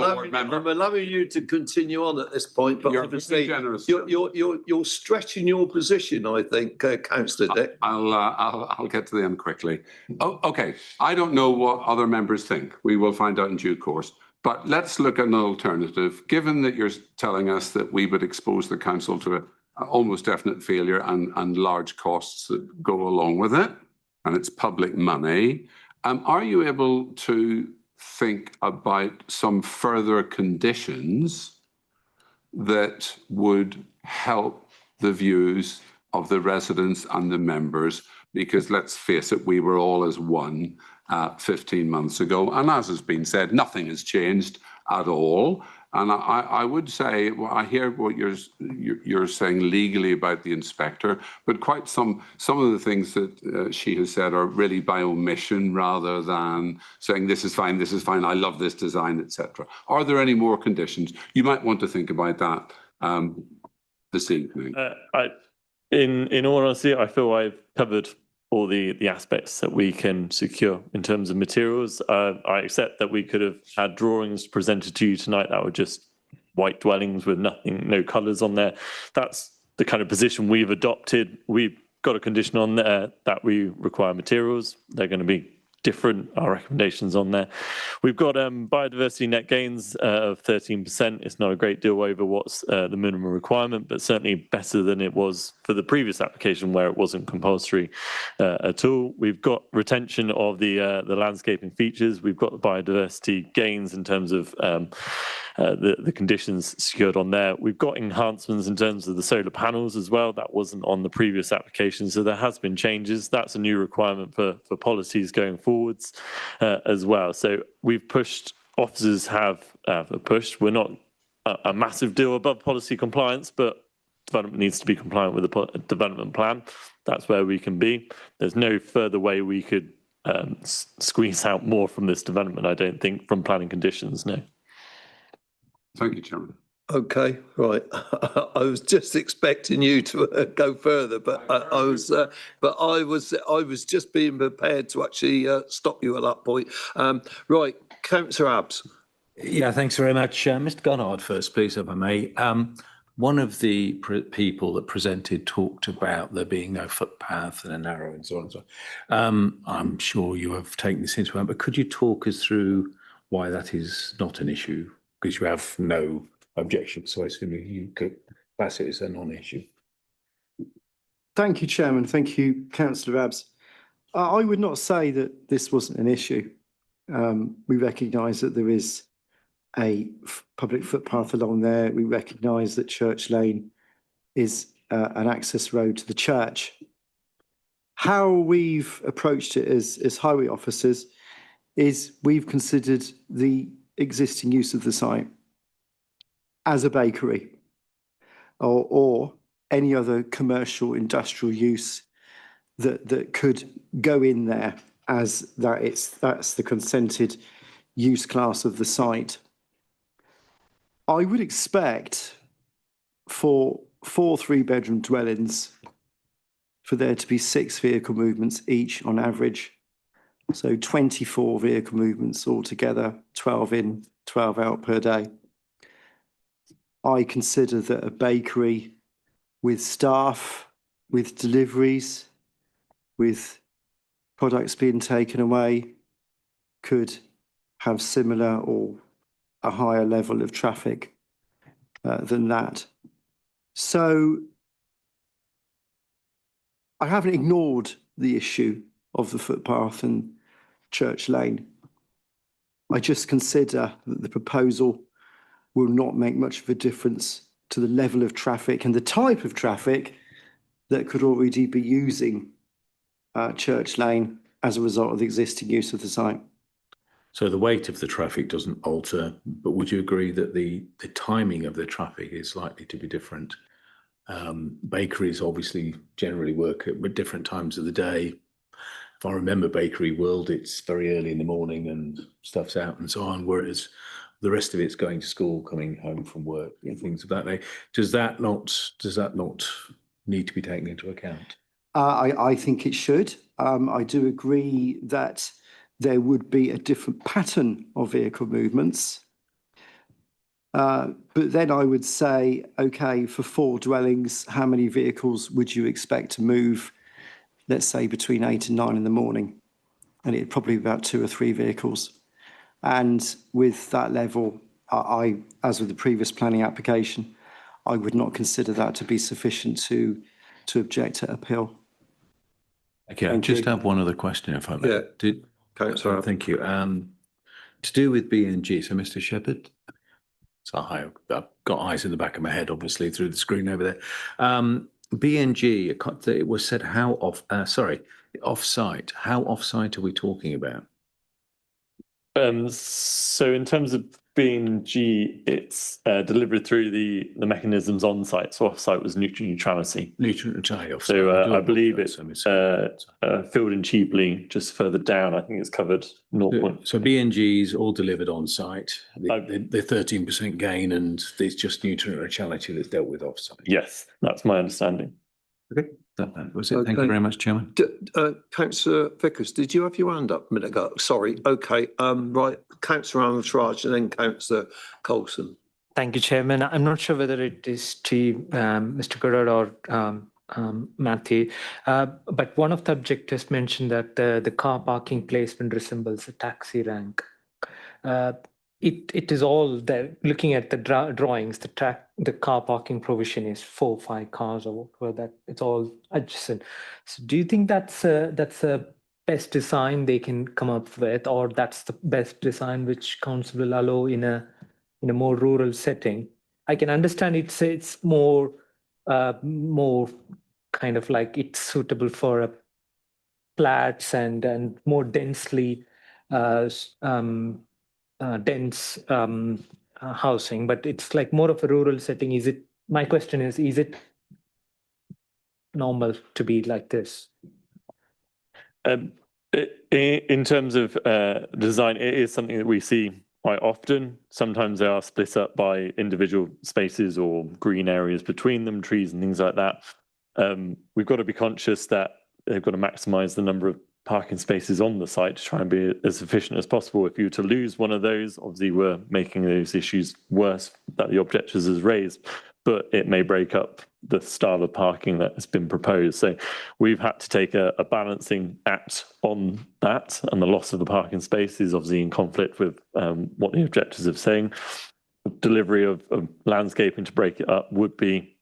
allowing you to continue on at this point, but
You're
obviously
generous.
you're stretching your position. I think, Councillor Dick.
I'll get to them quickly. Oh, okay, I don't know what other members think. We will find out in due course. But let's look at an alternative. Given that you're telling us that we would expose the council to an almost definite failure and large costs that go along with it, and it's public money. Are you able to think about some further conditions that would help the views of the residents and the members? Because let's face it, we were all as one 15 months ago. And as has been said, nothing has changed at all. And I would say, well, I hear what you're saying legally about the inspector, but quite some of the things that she has said are really by omission rather than saying this is fine, I love this design, etc. Are there any more conditions? You might want to think about that this evening.
In all honesty, I feel I've covered all the aspects that we can secure in terms of materials. I accept that we could have had drawings presented to you tonight that were just white dwellings with no colours on there. That's the kind of position we've adopted. We've got a condition on there that we require materials. They're going to be different, our recommendations on there. We've got biodiversity net gains of 13%. It's not a great deal over what's the minimum requirement, but certainly better than it was for the previous application where it wasn't compulsory at all. We've got retention of the landscaping features. We've got the biodiversity gains in terms of the conditions secured on there. We've got enhancements in terms of the solar panels as well. That wasn't on the previous application, so there has been changes. That's a new requirement for policies going forwards as well. So we've pushed, officers have pushed. We're not a massive deal above policy compliance, but development needs to be compliant with the development plan. That's where we can be. There's no further way we could squeeze out more from this development, I don't think, from planning conditions, no.
Thank you, Chairman.
Okay, right. I was just expecting you to go further, but I was just being prepared to actually stop you at that point. Right, Councillor Abbs.
Yeah, thanks very much. Mr. Goddard first, please, if I may. One of the people that presented talked about there being no footpath and a narrow and so on and so on. I'm sure you have taken this into account, but could you talk us through why that is not an issue? Because you have no objection, so I assume you could class it as a non-issue.
Thank you, Chairman. Thank you, Councillor Abbs. I would not say that this wasn't an issue. We recognise that there is a public footpath along there. We recognise that Church Lane is an access road to the church. How we've approached it as highway officers is we've considered the existing use of the site as a bakery or any other commercial industrial use that could go in there as that's the consented use class of the site. I would expect for 4 3-bedroom dwellings for there to be 6 vehicle movements each on average. So 24 vehicle movements altogether, 12 in, 12 out per day. I consider that a bakery with staff, with deliveries, with products being taken away could have similar or a higher level of traffic than that. So I haven't ignored the issue of the footpath and Church Lane. I just consider that the proposal
will not make much of a difference to the level of traffic and the type of traffic that could already be using Church Lane as a result of the existing use of the site.
So the weight of the traffic doesn't alter, but would you agree that the timing of the traffic is likely to be different? Bakeries obviously generally work at different times of the day. If I remember Bakery World, it's very early in the morning and stuff's out and so on, whereas the rest of it's going to school, coming home from work and things of that nature. Does that not need to be taken into account?
I think it should. I do agree that there would be a different pattern of vehicle movements. But then I would say, okay, for 4 dwellings, how many vehicles would you expect to move, let's say, between 8 and 9 in the morning? And it'd probably be about 2 or 3 vehicles. And with that level, as with the previous planning application, I would not consider that to be sufficient to object to appeal.
Okay, I just have one other question, if I may.
Yeah, Councillor.
Thank you. To do with B&G, so Mr. Shepherd. So I've got eyes in the back of my head, obviously, through the screen over there. B&G, it was said off-site. How off-site are we talking about?
So in terms of B&G, it's delivered through the mechanisms on site. So off site was nutrient neutrality.
Nutrient neutrality.
So I believe it's Field and Cheaply just further down. I think it's covered 0.
So B&G's all delivered on site. The 13% gain, and there's just nutrient neutrality that's dealt with off site.
Yes, that's my understanding.
Okay. That was it. Okay. Thank you very much, Chairman.
Councillor Vickers, did you have your hand up a minute ago? Sorry. Okay. Right. Councillor Armstrong and then Councillor Coulson.
Thank you, Chairman. I'm not sure whether it is to Mr. Goddard or Matthew, but one of the objectives mentioned that the car parking placement resembles a taxi rank. It is all there. Looking at the drawings, the car parking provision is 4 or 5 cars or whatever. That it's all adjacent. So, do you think that's a best design they can come up with, or that's the best design which council will allow in a more rural setting? I can understand it's more kind of like it's suitable for flats and more densely dense housing, but it's like more of a rural setting. My question is it normal to be like this?
In terms of design, it is something that we see quite often. Sometimes they are split up by individual spaces or green areas between them, trees and things like that. We've got to be conscious that they've got to maximise the number of parking spaces on the site to try and be as efficient as possible. If you were to lose one of those, obviously we're making those issues worse that the objectors has raised, but it may break up the style of parking that has been proposed. So we've had to take a balancing act on that, and the loss of the parking space is obviously in conflict with what the objectors are saying. Delivery of landscaping to break it up would be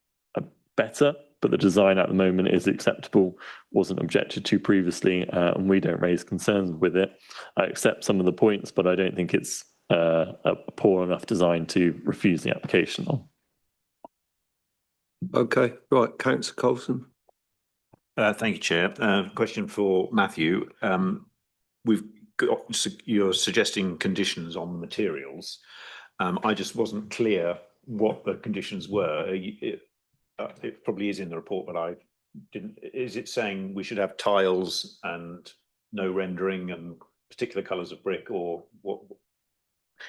better, but the design at the moment is acceptable, wasn't objected to previously, and we don't raise concerns with it. I accept some of the points, but I don't think it's a poor enough design to refuse the application on.
Okay, right, Councillor Coulson.
Thank you, Chair. Question for Matthew. You're suggesting conditions on materials. I just wasn't clear what the conditions were. It probably is in the report, but I didn't. Is it saying we should have tiles and no rendering and particular colours of brick, or what?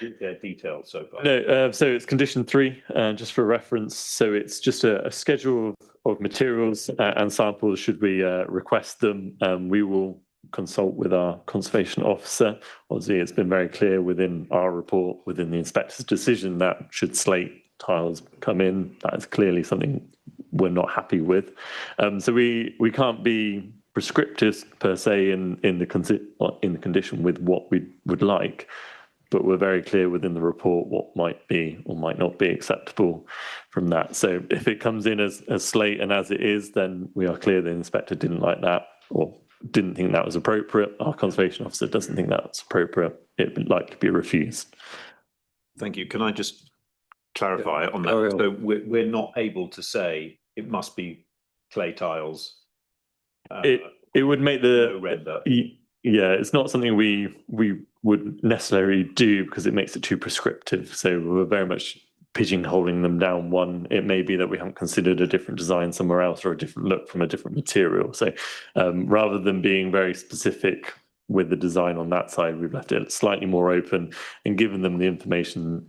Is there detail so far?
No, so it's condition 3, just for reference. So it's just a schedule of materials and samples. Should we request them, we will consult with our conservation officer. Obviously, it's been very clear within our report, within the inspector's decision, that should slate tiles come in, that is clearly something we're not happy with. So we can't be prescriptive per se in the condition with what we would like, but we're very clear within the report what might be or might not be acceptable from that. So if it comes in as slate and as it is, then we are clear the inspector didn't like that or didn't think that was appropriate. Our conservation officer doesn't think that's appropriate. It would likely be refused.
Thank you. Can I just clarify on that. So we're not able to say it must be clay tiles.
It would make
no render.
Yeah, it's not something we would necessarily do because it makes it too prescriptive. So we're very much pigeonholing them down one. It may be that we haven't considered a different design somewhere else or a different look from a different material. So rather than being very specific with the design on that side, we've left it slightly more open and given them the information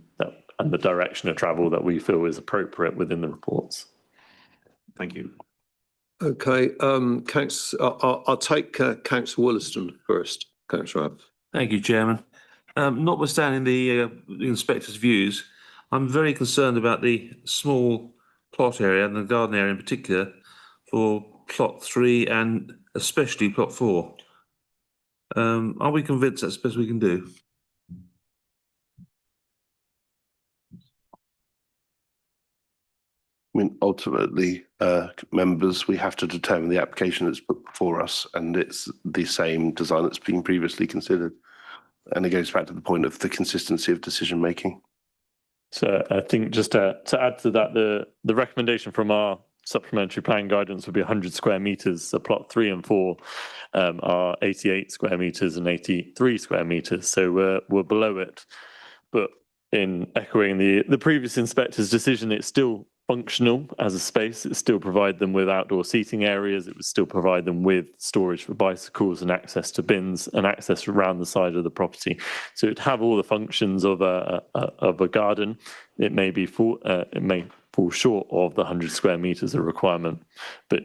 and the direction of travel that we feel is appropriate within the reports.
Thank you.
Okay, I'll take Councillor Williston first. Councillor Abbott.
Thank you, Chairman. Notwithstanding the inspector's views, I'm very concerned about the small plot area and the garden area in particular for plot 3 and especially plot 4. Are we convinced that's the best we can do?
I mean, ultimately, members, we have to determine the application that's put before us, and it's the same design that's been previously considered. And it goes back to the point of the consistency of decision making.
So I think just to add to that, the recommendation from our supplementary plan guidance would be 100 square metres. So plot 3 and 4 are 88 square metres and 83 square metres. So we're below it. But in echoing the previous inspector's decision, it's still functional as a space. It still provide them with outdoor seating areas. It would still provide them with storage for bicycles and access to bins and access around the side of the property. So it'd have all the functions of a garden. It may fall short of the 100 square metres of requirement, but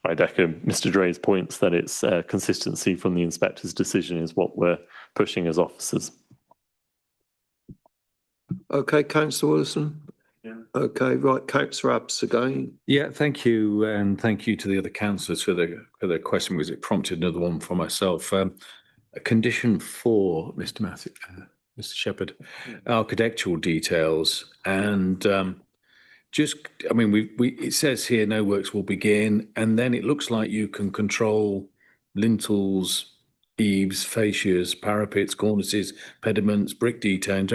I'd echo Mr. Dre's points that it's consistency from the inspector's decision is what we're pushing as officers.
Okay, Councillor Wilson. Yeah. Okay, right, Councillor Abbott again.
Yeah, thank you, and thank you to the other councillors for the question because it prompted another one for myself. A condition 4, Mr. Shepherd, architectural details, and I mean, it says here no works will begin, and then it looks like you can control lintels, eaves, fascias, parapets, cornices, pediments, brick detailing.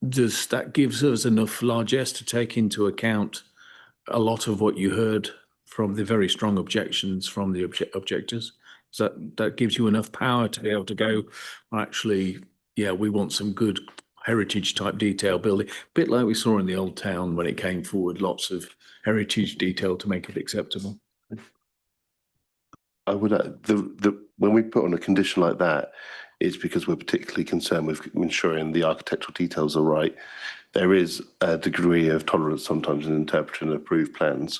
That gives us enough largesse to take into account a lot of what you heard from the very strong objections from the objectors. So that gives you enough power to be able to go, well, actually, yeah, we want some good heritage type detail building, a bit like we saw in the old town when it came forward, lots of heritage detail to make it acceptable.
I would when we put on a condition like that, it's because we're particularly concerned with ensuring the architectural details are right. There is a degree of tolerance sometimes in interpreting approved plans.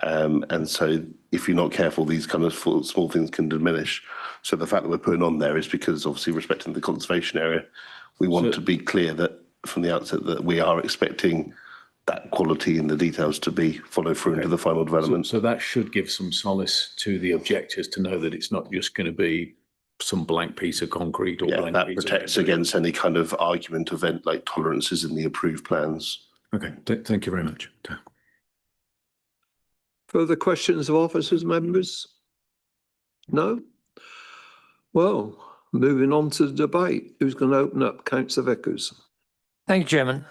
And so if you're not careful, these kind of small things can diminish. So the fact that we're putting on there is because obviously respecting the conservation area, we want to be clear that from the outset that we are expecting that quality in the details to be followed through into the final development.
So that should give some solace to the objectors to know that it's not just going to be some blank piece of concrete or blank
that
piece
protects against any kind of argument event like tolerances in the approved plans.
Okay, thank you very much.
Further questions of officers, members? No? Well, moving on to the debate. Who's going to open up? Councillor Vickers.
Thank you, Chairman.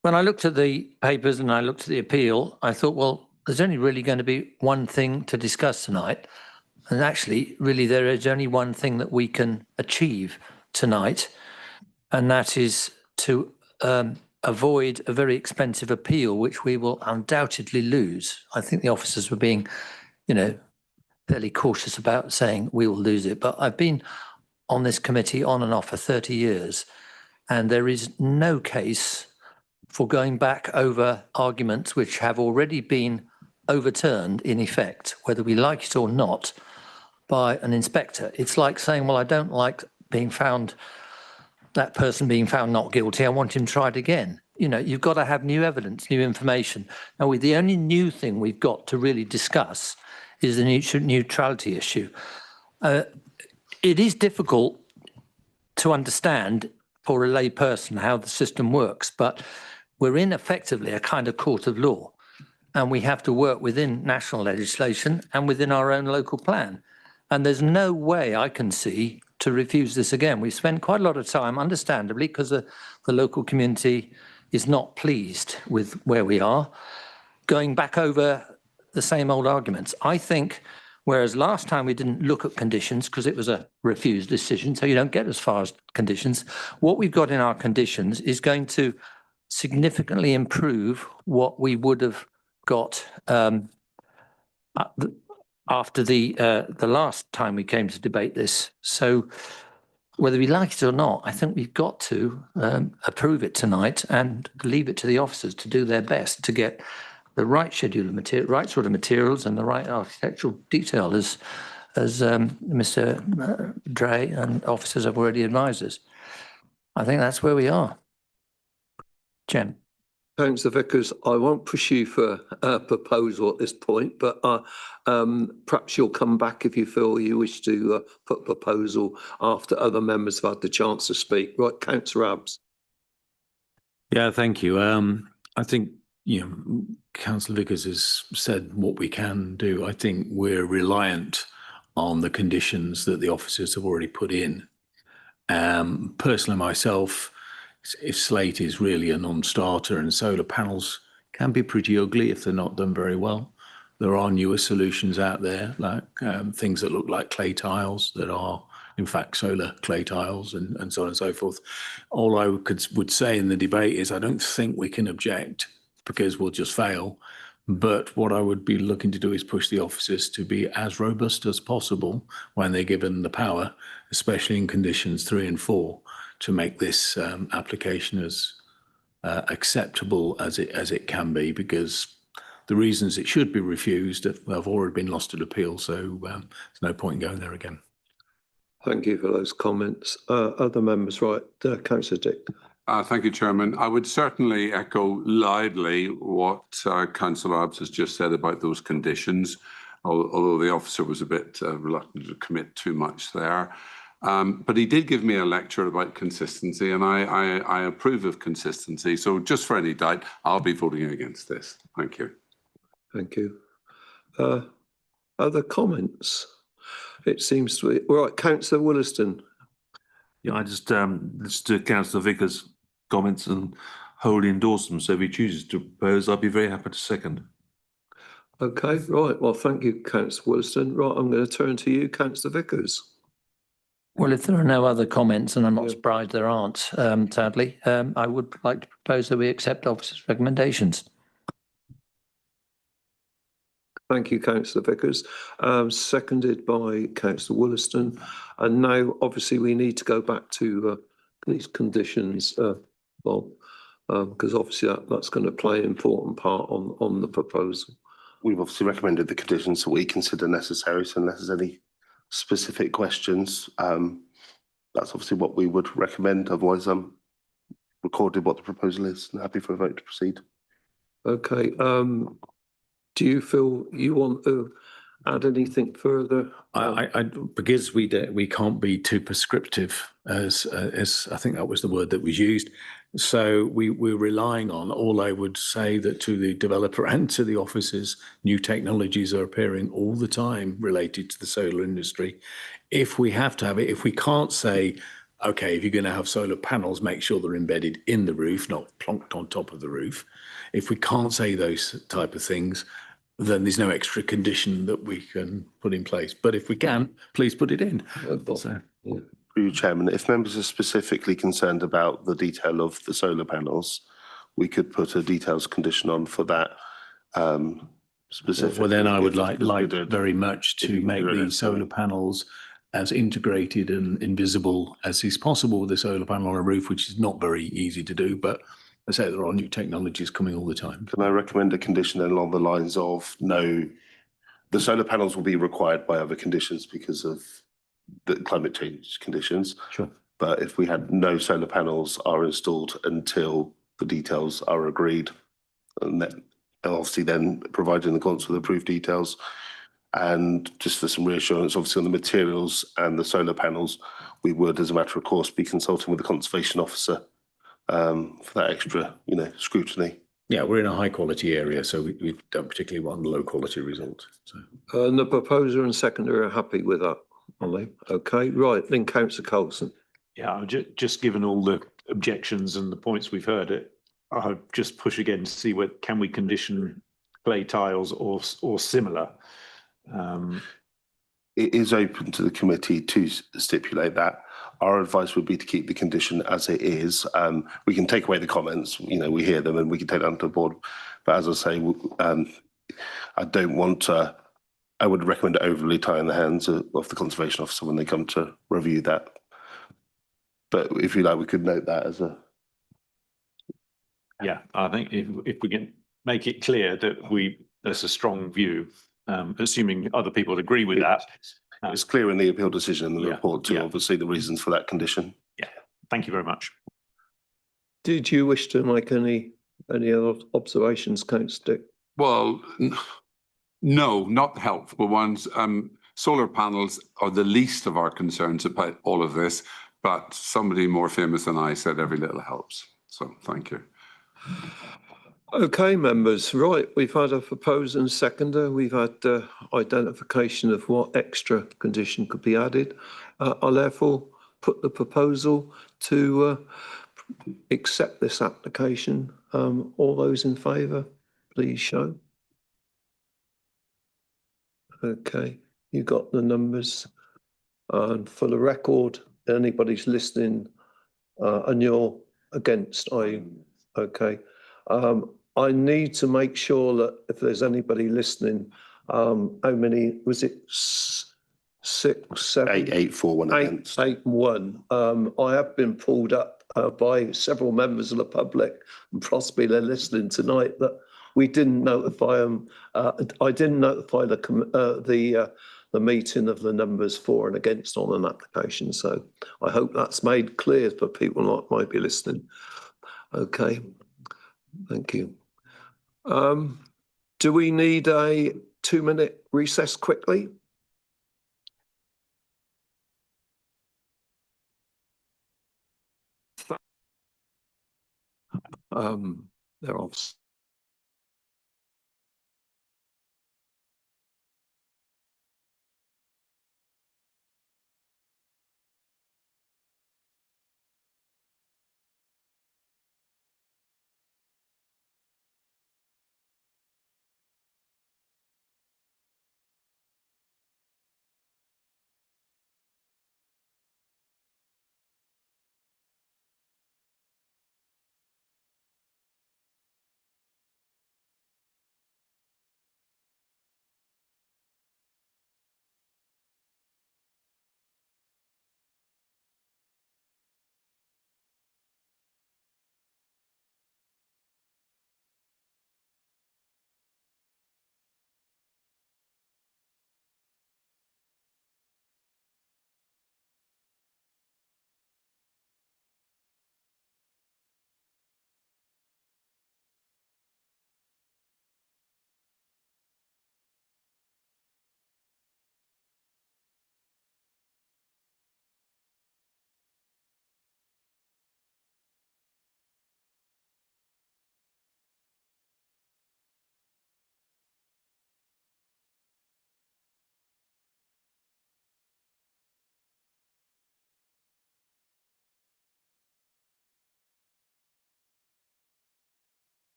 When I looked at the papers and I looked at the appeal, I thought, well, there's only really going to be one thing to discuss tonight. And actually, really, there is only one thing that we can achieve tonight, and that is to avoid a very expensive appeal, which we will undoubtedly lose. I think the officers were being, fairly cautious about saying we will lose it. But I've been on this committee on and off for 30 years, and there is no case for going back over arguments which have already been overturned in effect, whether we like it or not, by an inspector. It's like saying, well, I don't like that person being found not guilty. I want him tried again. You've got to have new evidence, new information. Now, the only new thing we've got to really discuss is the neutrality issue. It is difficult to understand for a lay person how the system works, but we're in effectively a kind of court of law, and we have to work within national legislation and within our own local plan. And there's no way I can see to refuse this again. We've spent quite a lot of time, understandably, because the local community is not pleased with where we are, going back over the same old arguments. I think, whereas last time we didn't look at conditions because it was a refused decision, so you don't get as far as conditions, what we've got in our conditions is going to significantly improve what we would have got after the last time we came to debate this. So whether we like it or not, I think we've got to approve it tonight and leave it to the officers to do their best to get the right schedule of material, right sort of materials, and the right architectural detail, as Mr. Dre and officers have already advised us. I think that's where we are. Jen.
Councillor Vickers, I won't push you for a proposal at this point, but perhaps you'll come back if you feel you wish to put a proposal after other members have had the chance to speak. Right, Councillor Abbs.
Yeah, thank you. I think, Councillor Vickers has said what we can do. I think we're reliant on the conditions that the officers have already put in. Personally, myself, if slate is really a non-starter, and solar panels can be pretty ugly if they're not done very well. There are newer solutions out there, like things that look like clay tiles that are in fact solar clay tiles, and so on and so forth. All I would say in the debate is I don't think we can object because we'll just fail. But what I would be looking to do is push the officers to be as robust as possible when they're given the power, especially in conditions 3 and 4, to make this application as acceptable as it can be, because the reasons it should be refused have already been lost at appeal. So there's no point in going there again.
Thank you for those comments. Other members, right, Councillor Dick.
Thank you, Chairman. I would certainly echo loudly what Councillor Abbs has just said about those conditions, although the officer was a bit reluctant to commit too much there. But he did give me a lecture about consistency, and I approve of consistency. So just for any doubt, I'll be voting against this. Thank you.
Thank you. Other comments? It seems to be. All right, Councillor Williston.
Yeah, I just listen to Councillor Vickers' comments and wholly endorse them. So if he chooses to propose, I'll be very happy to second.
Okay, right. Well, thank you, Councillor Williston. Right, I'm going to turn to you, Councillor Vickers.
Well, if there are no other comments, and I'm not surprised there aren't, sadly, I would like to propose that we accept officers' recommendations.
Thank you, Councillor Vickers. Seconded by Councillor Williston. And now, obviously, we need to go back to these conditions, Bob, because obviously that's going to play an important part on the proposal.
We've obviously recommended the conditions that we consider necessary, so unless there's any specific questions, that's obviously what we would recommend. Otherwise, I'm recorded what the proposal is and happy for a vote to proceed.
Okay. Do you feel you want to add anything further?
Because we can't be too prescriptive, as I think that was the word that was used. So we're relying on, all I would say that to the developer and to the officers, new technologies are appearing all the time related to the solar industry. If we have to have it, if we can't say, okay, if you're going to have solar panels, make sure they're embedded in the roof, not plonked on top of the roof. If we can't say those type of things, then there's no extra condition that we can put in place. But if we can, please put it in. So,
through you, Chairman, if members are specifically concerned about the detail of the solar panels, we could put a details condition on for that specifically.
Well, then I would like very much to make the solar panels as integrated and invisible as is possible with a solar panel on a roof, which is not very easy to do, but I say there are new technologies coming all the time.
Can I recommend a condition along the lines of the solar panels will be required by other conditions because of the climate change conditions.
Sure.
But if we had no solar panels are installed until the details are agreed, and then obviously then providing the grants with approved details, and just for some reassurance, obviously on the materials and the solar panels, we would, as a matter of course, be consulting with the conservation officer for that extra, scrutiny.
Yeah, we're in a high quality area, so we don't particularly want a low quality result. So.
And the proposer and seconder are happy with that, are they? Okay, right, then Councillor Coulson.
Yeah, just given all the objections and the points we've heard, I'll just push again to see what can we condition clay tiles or similar.
It is open to the committee to stipulate that. Our advice would be to keep the condition as it is. We can take away the comments, we hear them and we can take that onto board. But as I say, I don't want to, I would recommend overly tying the hands of the conservation officer when they come to review that. But if you like, we could note that as a.
Yeah, I think if we can make it clear that there's a strong view, assuming other people would agree with that.
It's clear in the appeal decision and the report too, obviously, the reasons for that condition.
Yeah, thank you very much.
Did you wish to make any other observations, Councillor Dick?
Well, no, not the helpful ones. Solar panels are the least of our concerns about all of this, but somebody more famous than I said every little helps. So thank you.
Okay, members. Right, we've had a proposer and seconder. We've had identification of what extra condition could be added. I'll therefore put the proposal to accept this application. All those in favour, please show. Okay, you got the numbers. And for the record, anybody's listening and you're against, okay. I need to make sure that if there's anybody listening, how many, was it 6, 7?
8, 4, 1 against.
8, 1. I have been pulled up by several members of the public, and possibly they're listening tonight, that we didn't notify them. I didn't notify the meeting of the numbers for and against on an application. So I hope that's made clear for people that might be listening. Okay, thank you. Do we need a 2-minute recess quickly? They're off.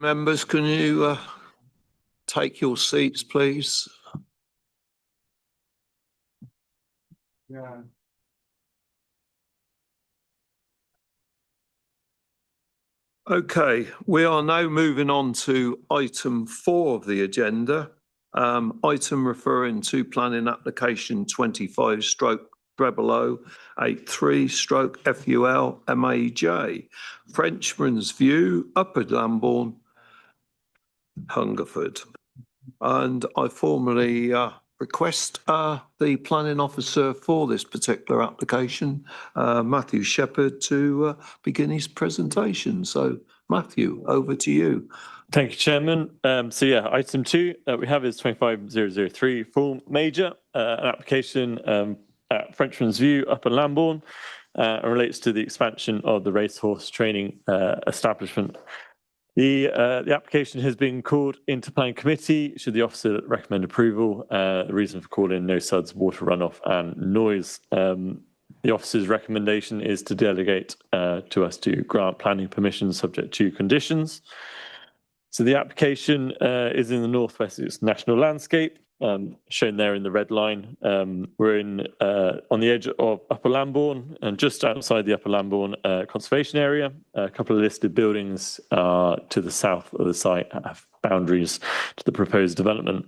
Members, can you take your seats, please?
Yeah. Okay, we are now moving on to item 4 of the agenda. Item referring to planning application 25/0083/FUL MAJ, Frenchman's View, Upper Lambourne, Hungerford. And I formally request the planning officer for this particular application, Matthew Shepherd, to begin his presentation. So, Matthew, over to you.
Thank you, Chairman. So yeah, item 2 we have is 25/003 full major, an application at Frenchman's View, Upper Lambourne, and relates to the expansion of the racehorse training establishment. The application has been called into planning committee. Should the officer recommend approval? The reason for calling: no suds, water runoff, and noise. The officer's recommendation is to delegate to us to grant planning permission subject to conditions. So the application is in the Northwest National Landscape, shown there in the red line. We're on the edge of Upper Lambourne and just outside the Upper Lambourne conservation area. A couple of listed buildings to the south of the site have boundaries to the proposed development.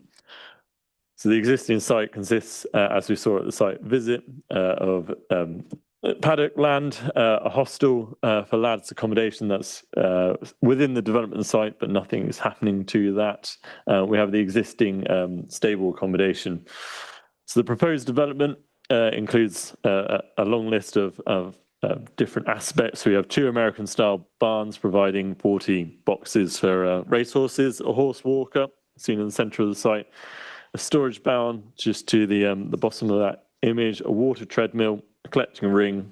So the existing site consists, as we saw at the site visit, of paddock land, a hostel for lads accommodation that's within the development site, but nothing is happening to that. We have the existing stable accommodation. So the proposed development includes a long list of different aspects. We have 2 American-style barns providing 40 boxes for racehorses, a horse walker seen in the centre of the site, a storage barn just to the bottom of that image, a water treadmill, a collecting ring,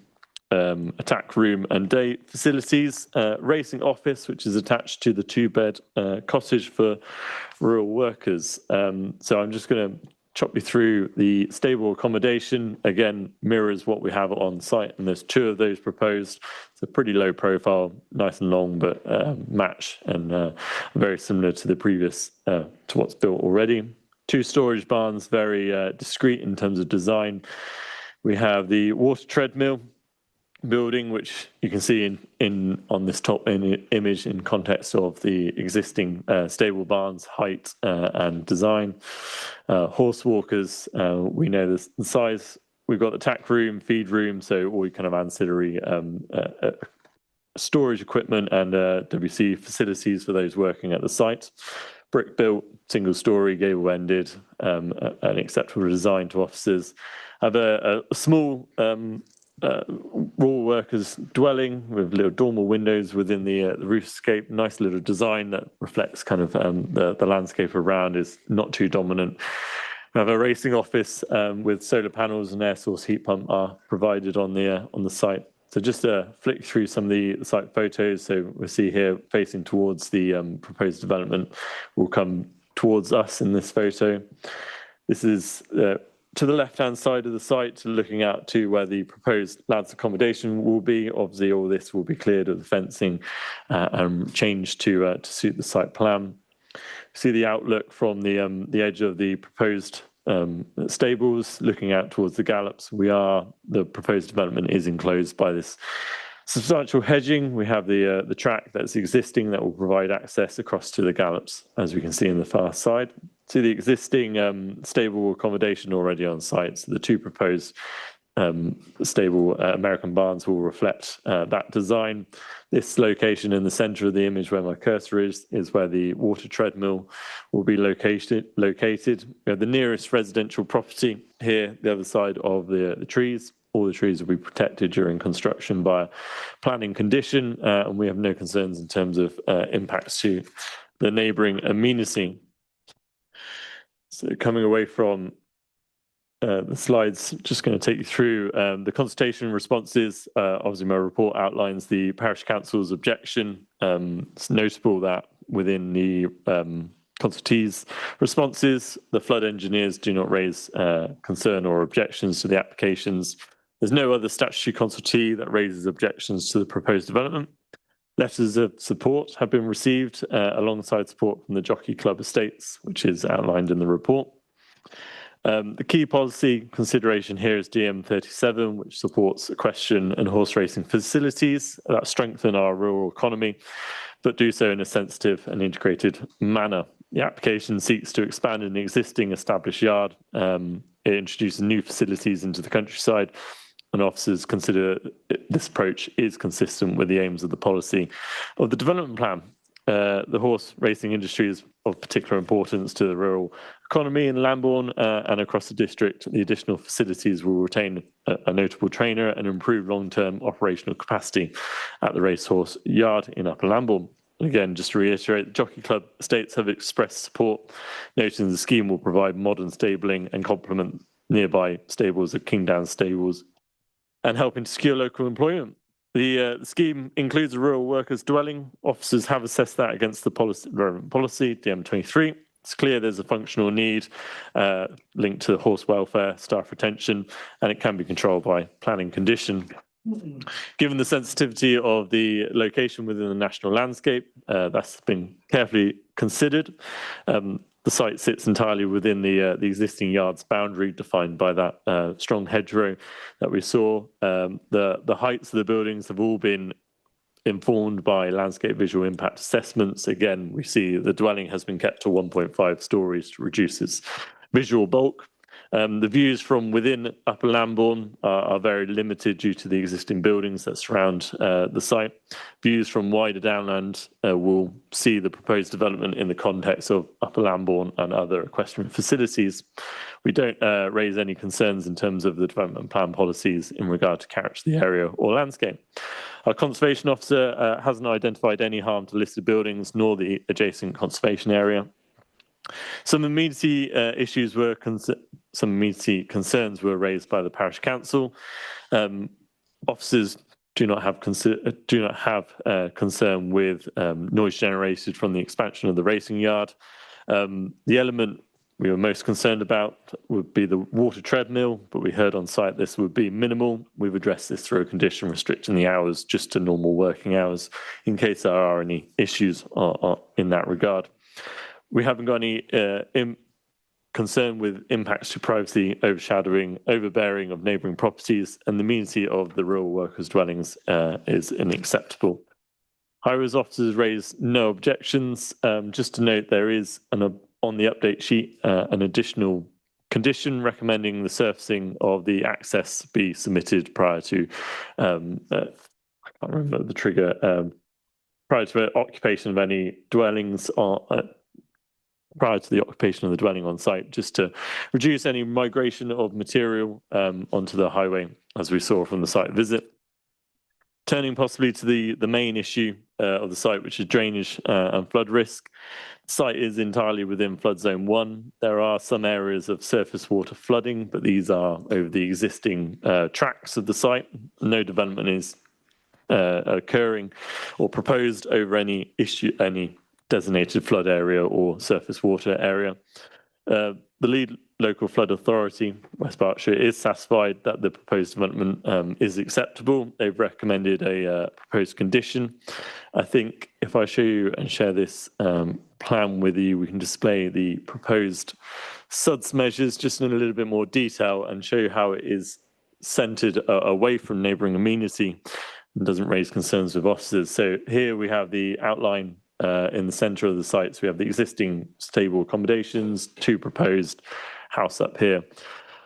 a tack room and day facilities, racing office, which is attached to the 2-bed cottage for rural workers. So I'm just going to chop you through the stable accommodation. Again, mirrors what we have on site, and there's 2 of those proposed. It's a pretty low profile, nice and long, but match and very similar to the previous, to what's built already. 2 storage barns, very discreet in terms of design. We have the water treadmill building, which you can see on this top image in context of the existing stable barns, height and design. Horse walkers, we know the size. We've got the tack room, feed room, so all kind of ancillary storage equipment and WC facilities for those working at the site. Brick built, single story, gable ended, an acceptable design to officers. Have a small rural workers dwelling with little dormer windows within the roofscape. Nice little design that reflects kind of the landscape around, is not too dominant. We have a racing office with solar panels and air source heat pump are provided on the site. So just to flick through some of the site photos. So we'll see here facing towards the proposed development will come towards us in this photo. This is to the left-hand side of the site, looking out to where the proposed lads accommodation will be. Obviously, all this will be cleared of the fencing and changed to suit the site plan. See the outlook from the edge of the proposed stables, looking out towards the gallops. The proposed development is enclosed by this substantial hedging. We have the track that's existing that will provide access across to the gallops, as we can see in the far side. See the existing stable accommodation already on site. So the 2 proposed stable American barns will reflect that design. This location in the center of the image where my cursor is where the water treadmill will be located. We have the nearest residential property here, the other side of the trees. All the trees will be protected during construction by a planning condition, and we have no concerns in terms of impacts to the neighbouring amenity. So coming away from the slides, just going to take you through the consultation responses. Obviously, my report outlines the parish council's objection. It's notable that within the consultees' responses, the flood engineers do not raise concern or objections to the applications. There's no other statutory consultee that raises objections to the proposed development. Letters of support have been received alongside support from the Jockey Club Estates, which is outlined in the report. The key policy consideration here is DM37, which supports equestrian and horse racing facilities that strengthen our rural economy, but do so in a sensitive and integrated manner. The application seeks to expand an existing established yard. It introduces new facilities into the countryside, and officers consider this approach is consistent with the aims of the policy of the development plan. The horse racing industry is of particular importance to the rural economy in Lambourne and across the district. The additional facilities will retain a notable trainer and improve long-term operational capacity at the racehorse yard in Upper Lambourne. Again, just to reiterate, the Jockey Club Estates have expressed support, noting the scheme will provide modern stabling and complement nearby stables at Kingdown Stables and helping to secure local employment. The scheme includes a rural workers' dwelling. Officers have assessed that against the relevant policy, DM23. It's clear there's a functional need linked to horse welfare, staff retention, and it can be controlled by planning condition. Given the sensitivity of the location within the national landscape, that's been carefully considered. The site sits entirely within the existing yard's boundary, defined by that strong hedgerow that we saw. The heights of the buildings have all been informed by landscape visual impact assessments. Again, we see the dwelling has been kept to 1.5 stories to reduce its visual bulk. The views from within Upper Lambourne are very limited due to the existing buildings that surround the site. Views from wider downland will see the proposed development in the context of Upper Lambourne and other equestrian facilities. We don't raise any concerns in terms of the development plan policies in regard to character of the area or landscape. Our conservation officer hasn't identified any harm to listed buildings nor the adjacent conservation area. Some amenity some amenity concerns were raised by the parish council. Officers do not have concern with noise generated from the expansion of the racing yard. The element we were most concerned about would be the water treadmill, but we heard on site this would be minimal. We've addressed this through a condition restricting the hours just to normal working hours in case there are any issues in that regard. We haven't got any concern with impacts to privacy, overbearing of neighbouring properties, and the amenity of the rural workers' dwellings is unacceptable. High-rise officers raised no objections. Just to note, there is on the update sheet an additional condition recommending the surfacing of the access be submitted prior to, I can't remember the trigger, prior to occupation of any dwellings prior to the occupation of the dwelling on site, just to reduce any migration of material onto the highway, as we saw from the site visit. Turning possibly to the main issue of the site, which is drainage and flood risk. The site is entirely within flood zone 1. There are some areas of surface water flooding, but these are over the existing tracks of the site. No development is occurring or proposed over any designated flood area or surface water area. The lead local flood authority, West Berkshire, is satisfied that the proposed development is acceptable. They've recommended a proposed condition. I think if I show you and share this plan with you, we can display the proposed SUDS measures just in a little bit more detail and show you how it is centred away from neighbouring amenity and doesn't raise concerns with officers. So here we have the outline in the centre of the site. So we have the existing stable accommodations, 2 proposed, house up here.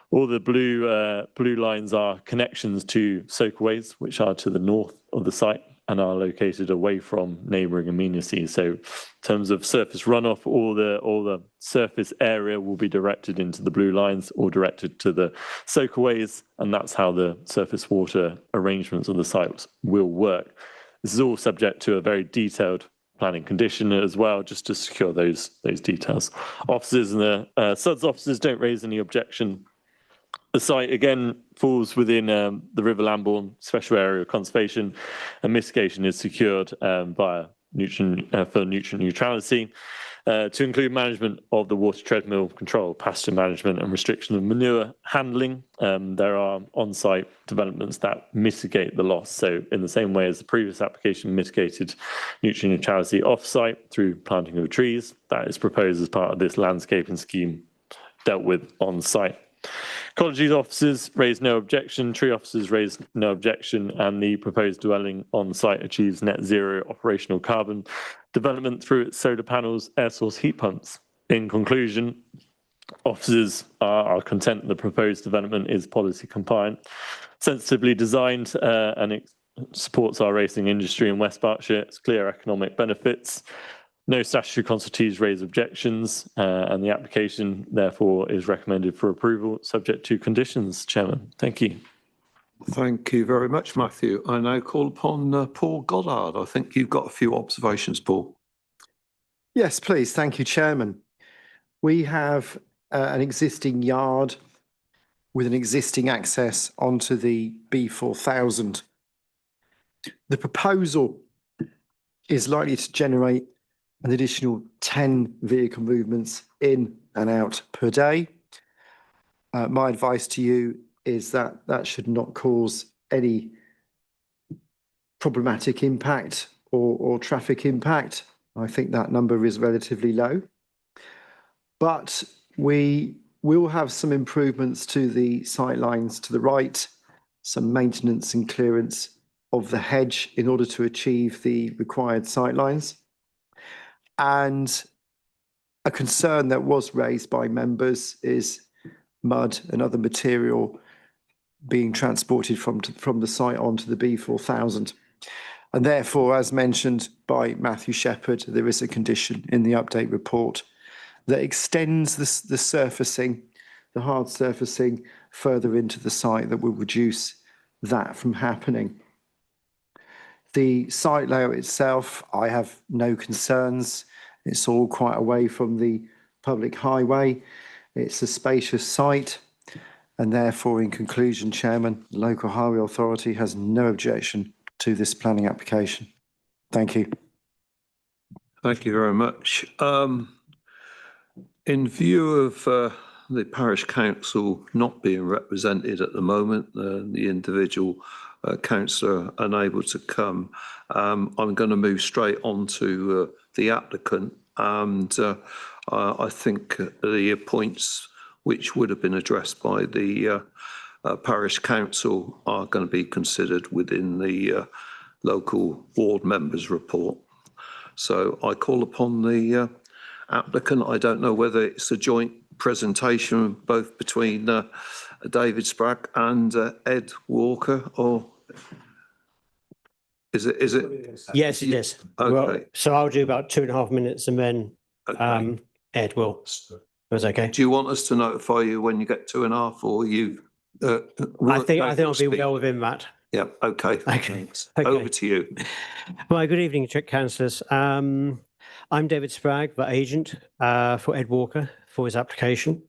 All the blue lines are connections to soakaways, which are to the north of the site and are located away from neighbouring amenities. So in terms of surface runoff, all the surface area will be directed into the blue lines or directed to the soakaways, and that's how the surface water arrangements of the sites will work. This is all subject to a very detailed planning condition as well, just to secure those details. Officers and the SUDS officers don't raise any objection. The site again falls within the River Lambourne Special Area of Conservation, and mitigation is secured by for nutrient neutrality. to include management of the water treadmill, control, pasture management and restriction of manure handling. There are on-site developments that mitigate the loss. So in the same way as the previous application mitigated nutrient neutrality off-site through planting of trees, that is proposed as part of this landscaping scheme dealt with on-site. Ecology officers raised no objection, tree officers raised no objection, and the proposed dwelling on site achieves net zero operational carbon development through its solar panels, air source heat pumps. In conclusion, officers are content the proposed development is policy compliant, sensitively designed, and it supports our racing industry in West Berkshire. It's clear economic benefits. No statutory constitutees raise objections, and the application, therefore, is recommended for approval, subject to conditions. Chairman, thank you.
Thank you very much, Matthew. I now call upon Paul Goddard. I think you've got a few observations, Paul.
Yes, please. Thank you, Chairman. We have an existing yard with an existing access onto the B4000. The proposal is likely to generate an additional 10 vehicle movements in and out per day. My advice to you is that that should not cause any problematic impact or traffic impact. I think that number is relatively low. But we will have some improvements to the sight lines to the right, some maintenance and clearance of the hedge in order to achieve the required sight lines. And a concern that was raised by members is mud and other material being transported from the site onto the B4000. And therefore, as mentioned by Matthew Shepherd, there is a condition in the update report that extends the surfacing, the hard surfacing, further into the site that will reduce that from happening. The site layout itself, I have no concerns. It's all quite away from the public highway. It's a spacious site. And therefore, in conclusion, Chairman, the local highway authority has no objection to this planning application. Thank you.
Thank you very much. In view of the parish council not being represented at the moment, the individual councillor unable to come, I'm going to move straight on to the applicant, and I think the points which would have been addressed by the parish council are going to be considered within the local board members' report. So I call upon the applicant. I don't know whether it's a joint presentation both between David Spragg and Ed Walker, or is it?
Yes, it is.
Okay.
Well, so I'll do about 2.5 minutes, and then Ed will. That's okay.
Do you want us to notify you when you get 2.5, or you?
I think I'll be well within that.
Yeah. Okay.
Okay.
Over to you.
Well, good evening, councillors. I'm David Spragg, the agent for Ed Walker for his application.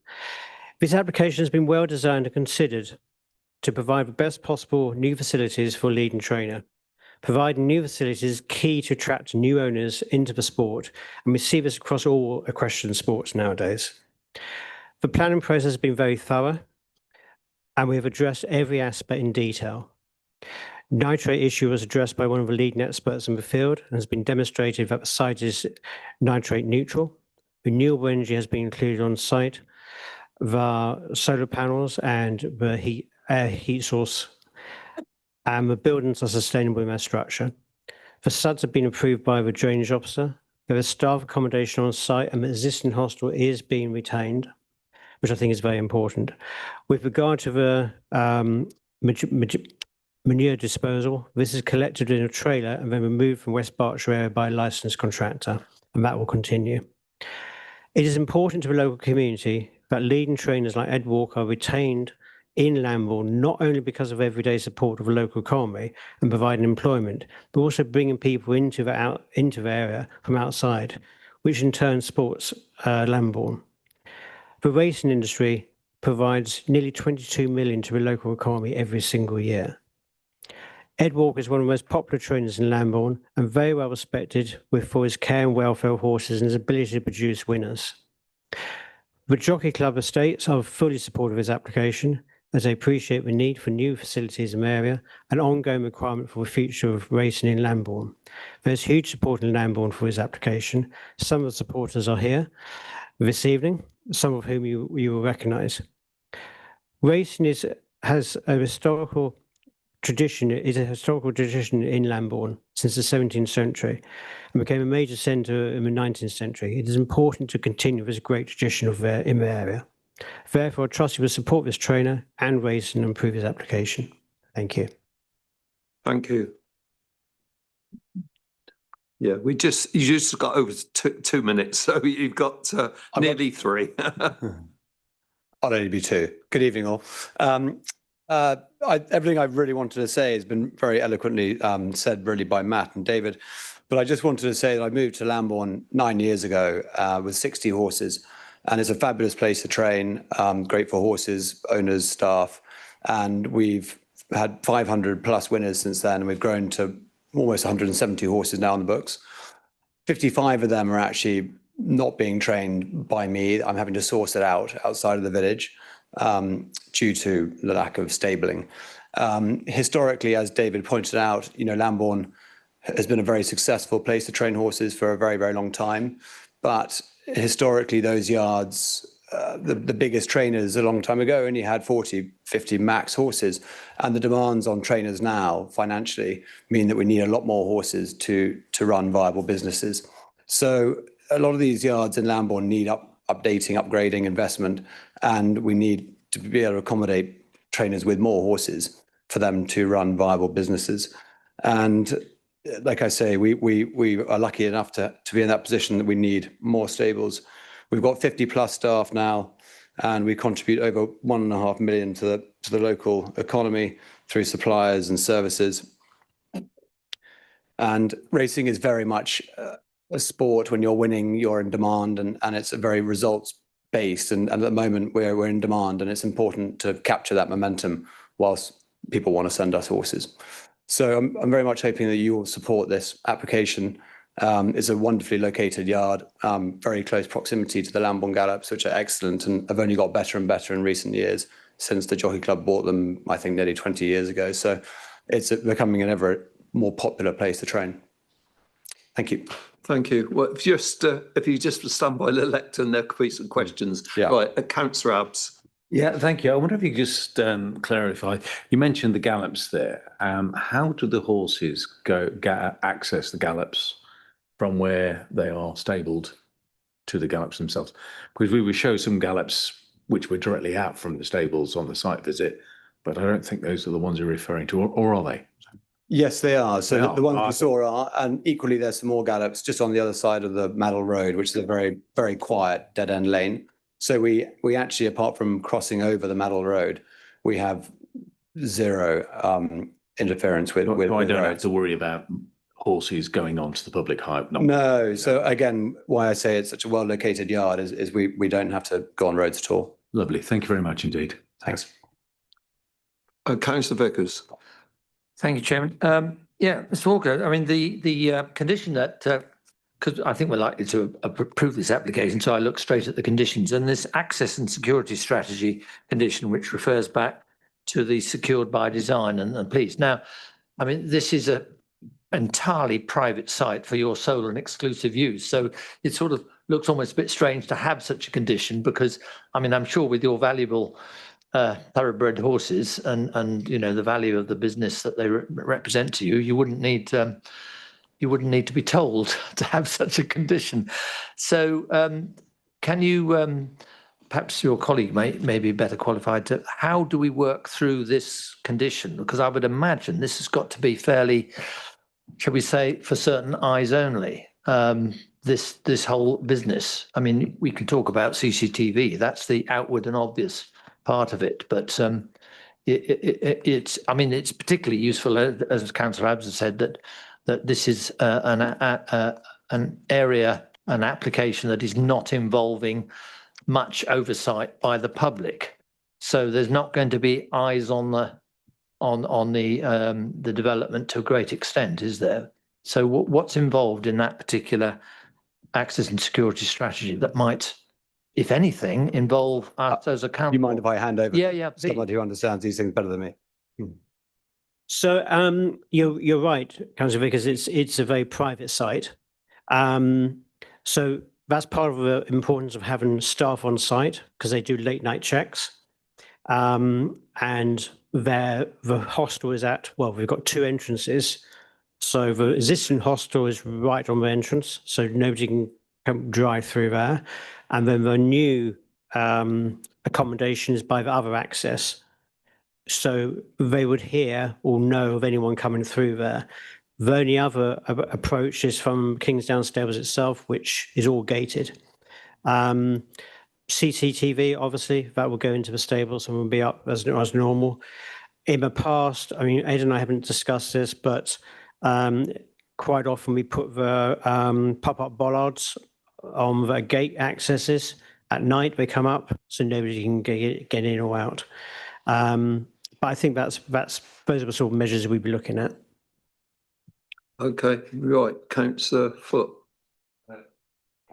This application has been well designed and considered to provide the best possible new facilities for lead and trainer. Providing new facilities is key to attract new owners into the sport, and we see this across all equestrian sports nowadays. The planning process has been very thorough, and we have addressed every aspect in detail. Nitrate issue was addressed by one of the leading experts in the field and has been demonstrated that the site is nitrate neutral. Renewable energy has been included on site. The solar panels and the heat source, and the buildings are sustainable in their structure. The SUDs have been approved by the drainage officer. There is staff accommodation on site, and the existing hostel is being retained, which I think is very important. With regard to the manure disposal, this is collected in a trailer and then removed from West Berkshire area by a licensed contractor, and that will continue. It is important to the local community that leading trainers like Ed Walker are retained in Lambourne, not only because of everyday support of the local economy and providing employment, but also bringing people into the area from outside, which in turn supports Lambourne. The racing industry provides nearly 22 million to the local economy every single year. Ed Walker is one of the most popular trainers in Lambourne and very well respected for his care and welfare of horses and his ability to produce winners. The Jockey Club estates are fully supportive of his application, as they appreciate the need for new facilities in the area and ongoing requirement for the future of racing in Lambourne. There's huge support in Lambourne for his application. Some of the supporters are here this evening, some of whom you will recognise. Racing has a historical tradition in Lambourne since the 17th century and became a major centre in the 19th century. It is important to continue this great tradition in the area. Therefore, I trust you will support this trainer and race and improve his application. Thank you.
Thank you. Yeah, you just got over 2 minutes, so you've got nearly 3.
I'll only be 2. Good evening, all. Everything I really wanted to say has been very eloquently said really by Matt and David, but I just wanted to say that I moved to Lambourne 9 years ago with 60 horses, and it's a fabulous place to train, great for horses, owners, staff, and we've had 500 plus winners since then, and we've grown to almost 170 horses now on the books. 55 of them are actually not being trained by me. I'm having to source it out outside of the village due to the lack of stabling. Historically, as David pointed out, Lambourne has been a very successful place to train horses for a very, very long time. But historically, those yards, the biggest trainers a long time ago only had 40, 50 max horses. And the demands on trainers now financially mean that we need a lot more horses to run viable businesses. So a lot of these yards in Lambourne need updating, upgrading, investment, and we need to be able to accommodate trainers with more horses for them to run viable businesses. And like I say, we are lucky enough to be in that position that we need more stables. We've got 50 plus staff now, and we contribute over 1.5 million to the local economy through suppliers and services. And racing is very much a sport. When you're winning, you're in demand, and it's a very results based. And at the moment, we're in demand, and it's important to capture that momentum whilst people want to send us horses. So I'm very much hoping that you will support this application. It's a wonderfully located yard, very close proximity to the Lambourne Gallops, which are excellent and have only got better and better in recent years since the Jockey Club bought them, I think, nearly 20 years ago. So it's becoming an ever more popular place to train. Thank you.
Thank you. Well, if you just stand by the lectern, there could be some questions.
Yeah.
Right, Councillor Abbs.
Yeah, thank you. I wonder if you could just clarify. You mentioned the gallops there. How do the horses access the gallops from where they are stabled to the gallops themselves? Because we would show some gallops which were directly out from the stables on the site visit, but I don't think those are the ones you're referring to, or are they?
Yes, they are. So the ones we saw are, and equally there's some more gallops just on the other side of the Maddle Road, which is a very, very quiet dead end lane. So we actually, apart from crossing over the Maddle Road, we have zero interference with
I don't have to worry about horses going onto the public highway.
No. So again, why I say it's such a well located yard is we don't have to go on roads at all.
Lovely. Thank you very much indeed.
Thanks.
Councillor Vickers.
Thank you, Chairman. Yeah, Mr. Walker, I mean, the condition that, because I think we're likely to approve this application, so I look straight at the conditions, and this access and security strategy condition, which refers back to the secured by design and please. Now, I mean, this is a entirely private site for your sole and exclusive use. So it sort of looks almost a bit strange to have such a condition because, I mean, I'm sure with your valuable thoroughbred horses and the value of the business that they represent to you, you wouldn't need to be told to have such a condition. So can you, perhaps your colleague may be better qualified to, how do we work through this condition? Because I would imagine this has got to be fairly, shall we say, for certain eyes only, this whole business. I mean, we can talk about CCTV, that's the outward and obvious part of it, but it's particularly useful, as Councillor Abbs has said, that this is an area, an application that is not involving much oversight by the public. So there's not going to be eyes on on the development to a great extent, is there? So what's involved in that particular access and security strategy that might, if anything, involve us as a council?
Do you mind if I hand over?
Yeah,
to somebody who understands these things better than me?
So you're right, Councillor Vickers. It's a very private site. So that's part of the importance of having staff on site, because they do late night checks. And the hostel is we've got 2 entrances. So the existing hostel is right on the entrance, so nobody can come drive through there. And then the new accommodation is by the other access. So they would hear or know of anyone coming through there. The only other approach is from Kingsdown Stables itself, which is all gated. CCTV, obviously, that will go into the stables and will be up as normal. In the past, I mean, Ed and I haven't discussed this, but quite often we put the pop-up bollards on the gate accesses. At night, they come up, so nobody can get in or out. But I think those are the sort of measures we'd be looking at.
Okay, right, Councillor Foot.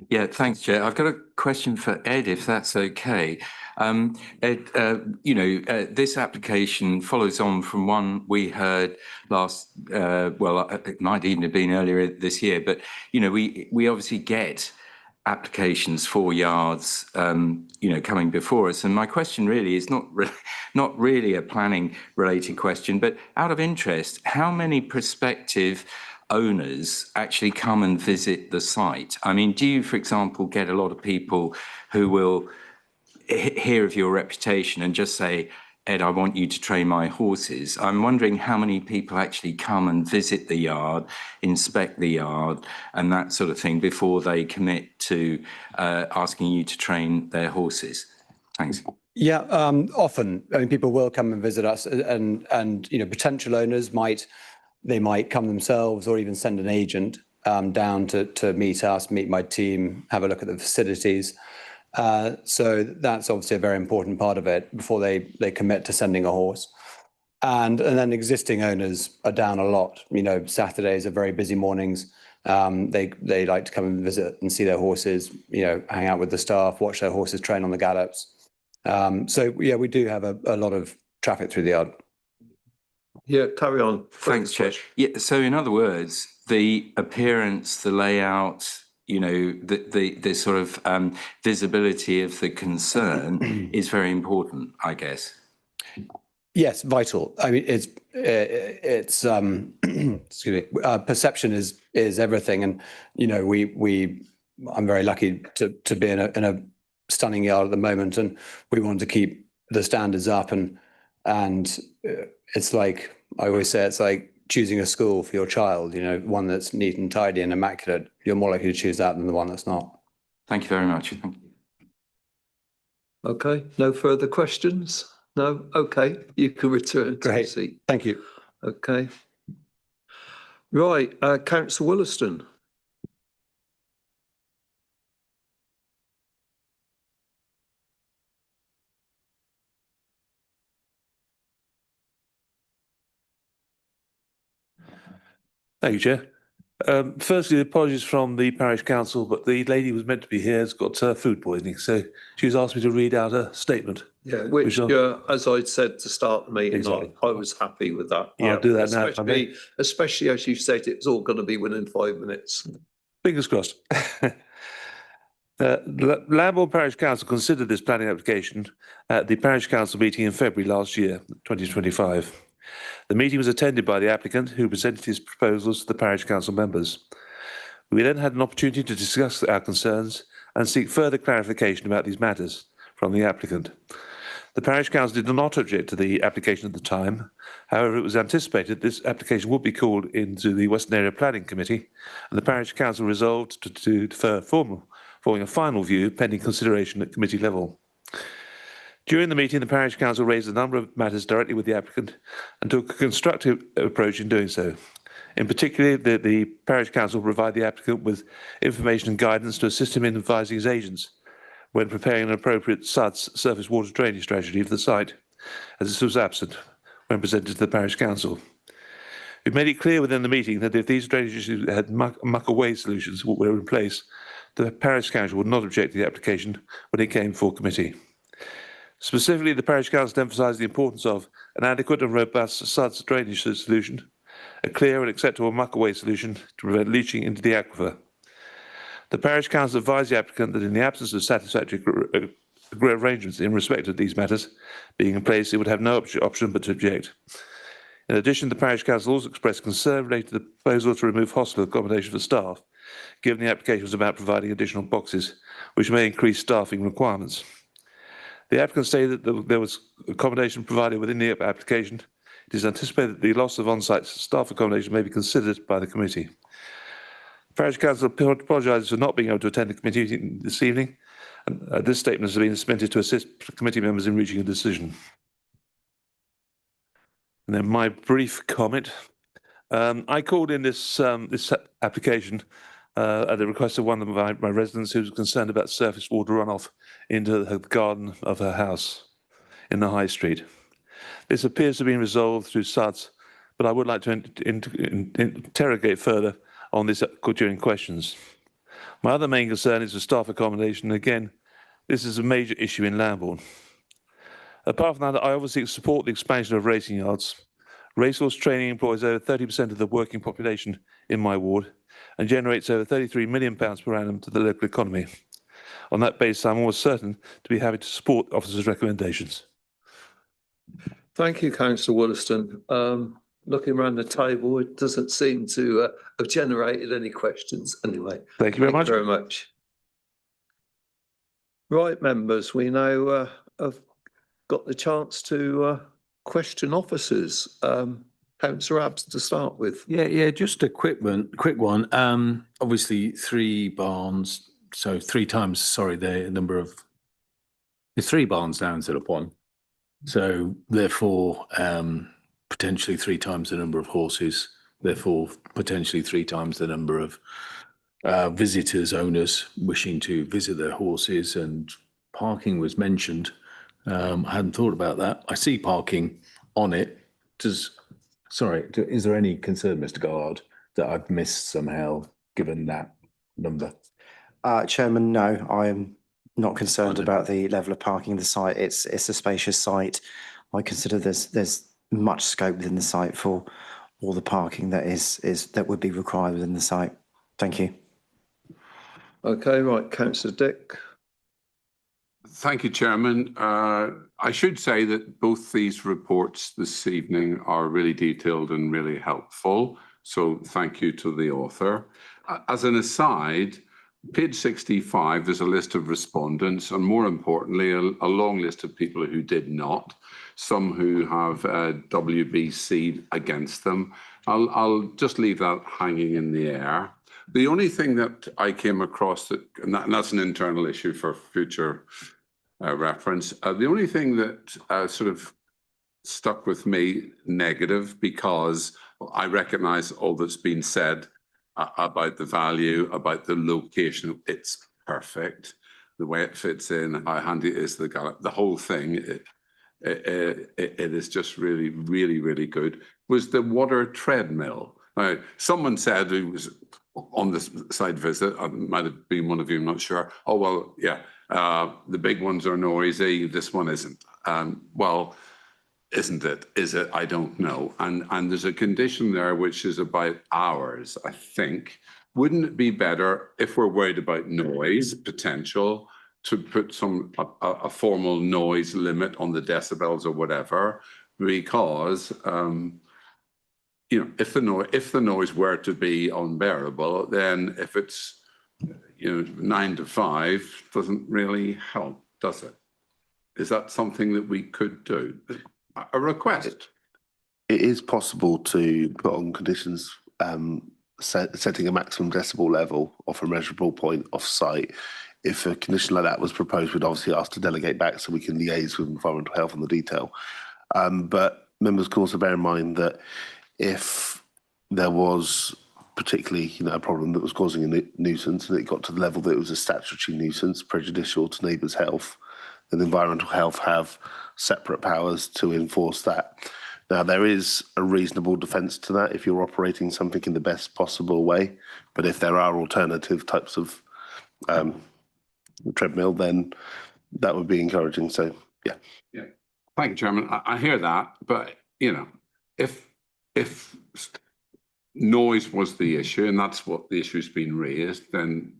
Yeah, thanks, Chair. I've got a question for Ed, if that's okay. Ed, this application follows on from one we heard last, it might even have been earlier this year, but, we obviously get applications for yards, coming before us. And my question really is not really a planning related question, but out of interest, how many prospective owners actually come and visit the site? I mean, do you, for example, get a lot of people who will hear of your reputation and just say, Ed, I want you to train my horses? I'm wondering how many people actually come and visit the yard, inspect the yard and that sort of thing before they commit to asking you to train their horses. Thanks.
Yeah, often. I mean, people will come and visit us, and potential owners might come themselves or even send an agent down to meet us, meet my team, have a look at the facilities. So that's obviously a very important part of it before they commit to sending a horse. And then existing owners are down a lot. Saturdays are very busy mornings. They like to come and visit and see their horses, hang out with the staff, watch their horses train on the gallops. So yeah, we do have a lot of traffic through the yard.
Yeah, carry on.
Thanks, Chair. Yeah, so in other words, the appearance, the layout, the sort of visibility of the concern is very important, I guess.
Yes, vital. I mean, it's excuse me. Perception is everything, and I'm very lucky to be in a stunning yard at the moment, and we want to keep the standards up, and it's like I always say, it's like choosing a school for your child. One that's neat and tidy and immaculate. You're more likely to choose that than the one that's not.
Thank you very much. Thank you.
Okay, no further questions? No? Okay, you can return to your seat.
Thank you.
Okay. Right, Councillor Williston.
Thank you, Chair. Firstly, apologies from the parish council, but the lady who was meant to be here has got food poisoning, so she's asked me to read out a statement.
Yeah, which as I said to start the meeting, exactly. I was happy with that.
I'll do that now.
Especially as you said, it's all going to be within 5 minutes.
Fingers crossed. Lambourne Parish Council considered this planning application at the Parish Council meeting in February last year, 2025. The meeting was attended by the applicant, who presented his proposals to the Parish Council members. We then had an opportunity to discuss our concerns and seek further clarification about these matters from the applicant. The Parish Council did not object to the application at the time. However, it was anticipated this application would be called into the Western Area Planning Committee, and the Parish Council resolved to defer forming a final view pending consideration at committee level. During the meeting, the Parish Council raised a number of matters directly with the applicant and took a constructive approach in doing so. In particular, the Parish Council will provide the applicant with information and guidance to assist him in advising his agents when preparing an appropriate SUDS, surface water drainage strategy for the site, as this was absent when presented to the parish council. We've made it clear within the meeting that if these drainage issues had muck away solutions were in place, the parish council would not object to the application when it came before committee. Specifically, the parish council emphasised the importance of an adequate and robust SUDS drainage solution, a clear and acceptable muck away solution to prevent leaching into the aquifer. The parish council advised the applicant that in the absence of satisfactory arrangements in respect of these matters being in place, it would have no option but to object. In addition, the parish council also expressed concern related to the proposal to remove hostel accommodation for staff, given the application was about providing additional boxes, which may increase staffing requirements. The applicant stated that there was accommodation provided within the application. It is anticipated that the loss of on-site staff accommodation may be considered by the committee. The parish council apologises for not being able to attend the committee meeting this evening, and this statement has been submitted to assist committee members in reaching a decision. And then my brief comment. I called in this application at the request of one of my residents who was concerned about surface water runoff into the garden of her house in the High Street. This appears to have been resolved through SUDS, but I would like to interrogate further on this during questions. My other main concern is the staff accommodation. Again, this is a major issue in Lambourne. Apart from that, I obviously support the expansion of racing yards. Racehorse training employs over 30% of the working population in my ward and generates over £33 million per annum to the local economy. On that basis, I'm almost certain to be happy to support officers' recommendations.
Thank you, Councillor Wollaston. Looking around the table, it doesn't seem to have generated any questions anyway.
Thank you very much.
Very much. Right, members, we now have got the chance to question officers. Councillor Abbs to start with.
Yeah, just a quick one. Obviously, 3 barns, so 3 times, sorry, the number of, there's 3 barns now instead of 1. So therefore, potentially 3 times the number of horses, therefore potentially 3 times the number of visitors, owners wishing to visit their horses, and parking was mentioned. I hadn't thought about that. I see parking on it. Is there any concern, Mr. Gallard, that I've missed somehow, given that number?
Chairman, no, I am not concerned about the level of parking in the site. It's a spacious site. I consider there's much scope within the site for all the parking that would be required within the site. Thank you.
Okay, right, Councillor Dick.
Thank you, Chairman. I should say that both these reports this evening are really detailed and really helpful. So thank you to the author. As an aside, page 65, there's a list of respondents, and more importantly, a long list of people who did not, some who have WBC against them. I'll just leave that hanging in the air. The only thing that I came across, and that's an internal issue for future reference, the only thing that sort of stuck with me negative, because I recognise all that's been said about the value, about the location. It's perfect. The way it fits in, how handy it is, the whole thing, it is just really, really, really good. Was the water treadmill. Now, someone said it was on the side visit, it might have been one of you, I'm not sure. Oh, well, yeah, the big ones are noisy, this one isn't. Well, isn't it? Is it? I don't know. And there's a condition there which is about hours, I think. Wouldn't it be better, if we're worried about noise potential, to put a formal noise limit on the decibels or whatever? Because you know, if the noise were to be unbearable, then if it's 9 to 5, doesn't really help, does it? Is that something that we could do? A request.
It is possible to put on conditions setting a maximum decibel level off a measurable point off site. If a condition like that was proposed, we'd obviously ask to delegate back so we can liaise with environmental health on the detail. But members can also bear in mind that if there was particularly a problem that was causing a nuisance and it got to the level that it was a statutory nuisance prejudicial to neighbours' health, then environmental health have separate powers to enforce that. Now, there is a reasonable defence to that if you're operating something in the best possible way. But if there are alternative types of treadmill, then that would be encouraging. So, yeah.
Yeah. Thank you, Chairman. I hear that, but you know, if noise was the issue, and that's what the issue's been raised, then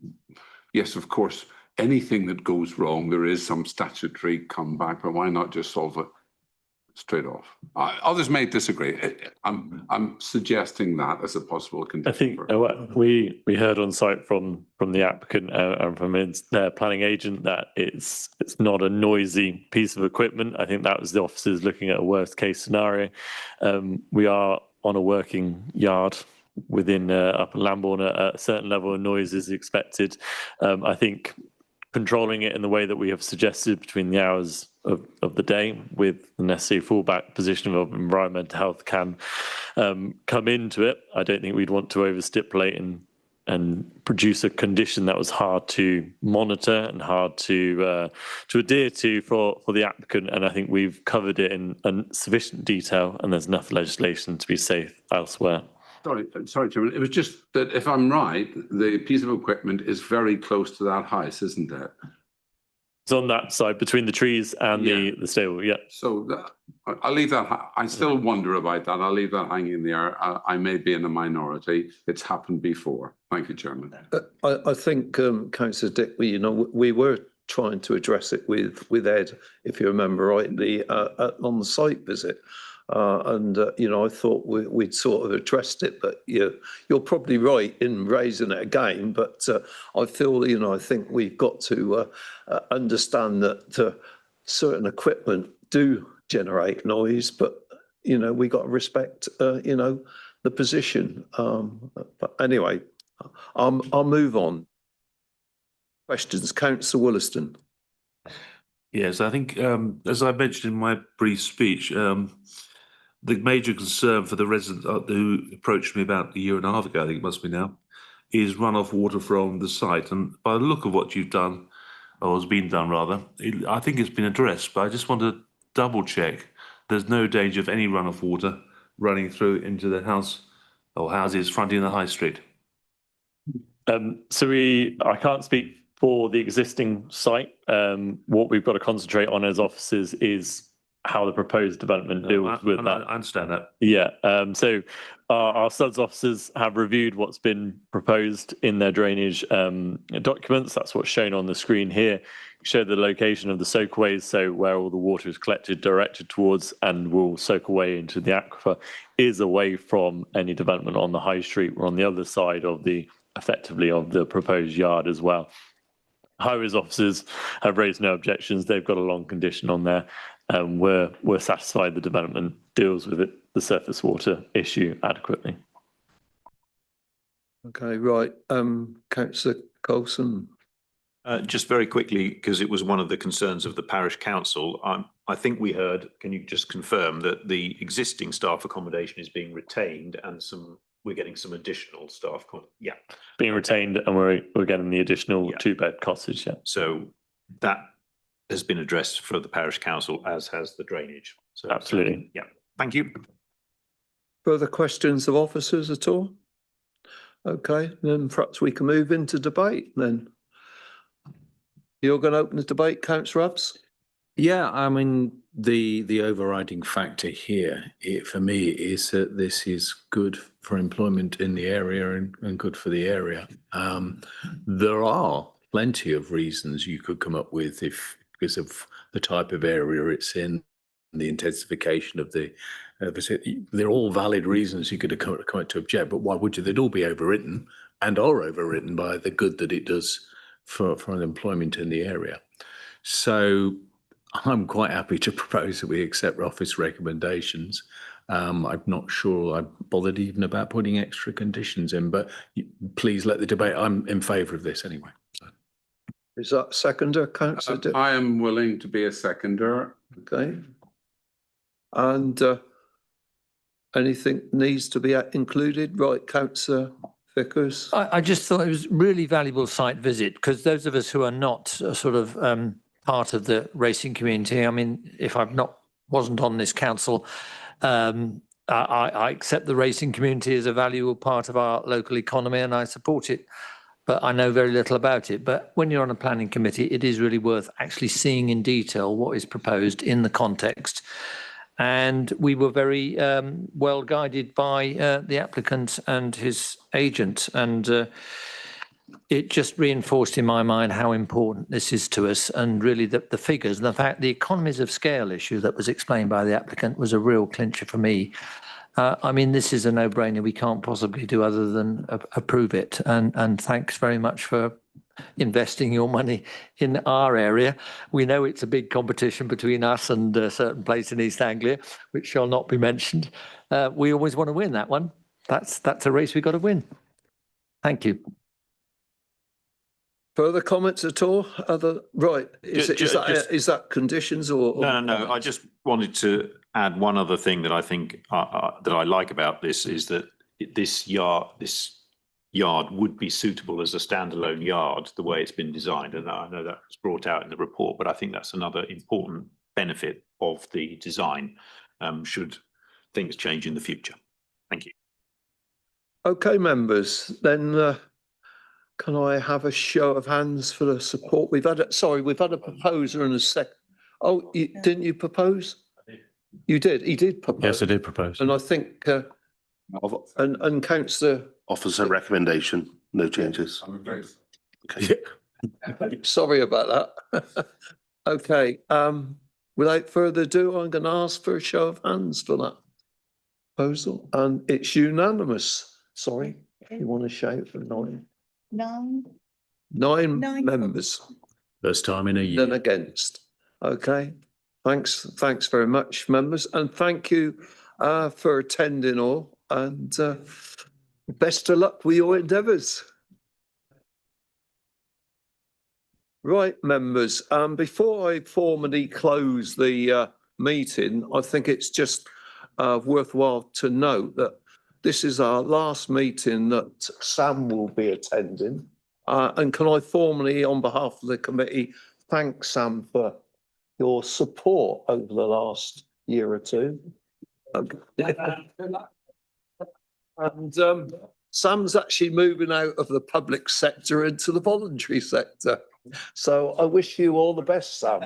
yes, of course, anything that goes wrong, there is some statutory comeback, but why not just solve it straight off? Others may disagree. I'm suggesting that as a possible condition.
I think we heard on site from the applicant and from their planning agent that it's not a noisy piece of equipment. I think that was the officers looking at a worst case scenario. We are on a working yard within Upper Lambourne. A certain level of noise is expected. I think controlling it in the way that we have suggested between the hours of the day with the necessary fallback position of environmental health can come into it. I don't think we'd want to overstipulate and produce a condition that was hard to monitor and hard to adhere to for the applicant. And I think we've covered it in sufficient detail, and there's enough legislation to be safe elsewhere.
Sorry, Chairman. It was just that if I'm right, the piece of equipment is very close to that house, isn't it?
It's on that side between the trees and the stable, yeah.
So I'll leave that. I still wonder about that. I'll leave that hanging in the air. I may be in a minority. It's happened before. Thank you, Chairman.
I think, Councillor Dick, we were trying to address it with Ed, if you remember rightly, on the site visit. I thought we'd sort of addressed it, but you're probably right in raising it again. But I feel, I think we've got to understand that certain equipment do generate noise, but we got to respect, the position. But anyway, I'll move on. Questions, Councillor Wollaston.
Yes, I think as I mentioned in my brief speech. The major concern for the resident who approached me about a year and a half ago, I think it must be now, is runoff water from the site. And by the look of what you've done, or has been done rather, I think it's been addressed, but I just want to double check there's no danger of any runoff water running through into the house or houses fronting the high street.
I can't speak for the existing site. What we've got to concentrate on as officers is how the proposed development deals with that.
I understand that.
Yeah. So our SUDS officers have reviewed what's been proposed in their drainage documents. That's what's shown on the screen here. Show the location of the soakaways, so where all the water is collected, directed towards, and will soak away into the aquifer, is away from any development on the high street. We're on the other side of effectively of the proposed yard as well. Highways officers have raised no objections. They've got a long condition on there. We're satisfied the development deals with the surface water issue adequately.
Okay, right. Councillor Coulson.
Just very quickly, because it was one of the concerns of the parish council, I think we heard, can you just confirm that the existing staff accommodation is being retained and we're getting some additional staff? Yeah.
Being retained, and we're getting the additional 2-bed cottage, yeah.
So that has been addressed for the parish council, as has the drainage. So
absolutely.
Yeah. Thank you.
Further questions of officers at all? Okay, then perhaps we can move into debate then. You're going to open the debate, Councillor Rubbs?
Yeah, I mean, the overriding factor here, for me, is that this is good for employment in the area and good for the area. There are plenty of reasons you could come up with because of the type of area it's in, the intensification of they're all valid reasons you could come to object, but why would you? They'd all be overwritten and are overwritten by the good that it does for employment in the area. So I'm quite happy to propose that we accept office recommendations. I'm not sure I'm bothered even about putting extra conditions in, but please let the debate. I'm in favour of this anyway. So.
Is that a seconder, Councillor?
I am willing to be a seconder.
Okay. And anything needs to be included, right, Councillor Vickers?
I just thought it was really valuable site visit, because those of us who are not sort of part of the racing community, I mean, if wasn't on this council, I accept the racing community as a valuable part of our local economy and I support it, but I know very little about it. But when you're on a planning committee, it is really worth actually seeing in detail what is proposed in the context. And we were very well guided by the applicant and his agent. And it just reinforced in my mind how important this is to us, and really the figures and the fact the economies of scale issue that was explained by the applicant was a real clincher for me. I mean, this is a no-brainer. We can't possibly do other than approve it. And thanks very much for investing your money in our area. We know it's a big competition between us and a certain place in East Anglia, which shall not be mentioned. We always want to win that one. That's a race we've got to win. Thank you.
Further comments at all? Right, is that conditions or?
No. I just wanted to add one other thing that I think that I like about this is that this yard would be suitable as a standalone yard the way it's been designed, and I know that was brought out in the report, but I think that's another important benefit of the design should things change in the future. Thank you.
Okay, members, then can I have a show of hands for the support? We've had a proposer and a second. Oh, didn't you propose? You did. He did propose.
Yes, I did propose.
And I think and Councillor
offers a recommendation, no changes.
Okay. Sorry about that. Okay. Without further ado, I'm going to ask for a show of hands for that proposal, and it's unanimous. Sorry, you want to shout for 9? 9 members.
First time in a year.
Then against. Okay. Thanks very much, members, and thank you for attending all, and best of luck with your endeavours. Right, members, before I formally close the meeting, I think it's just worthwhile to note that this is our last meeting that Sam will be attending. And can I formally, on behalf of the committee, thank Sam for your support over the last year or two. And Sam's actually moving out of the public sector into the voluntary sector. So I wish you all the best, Sam.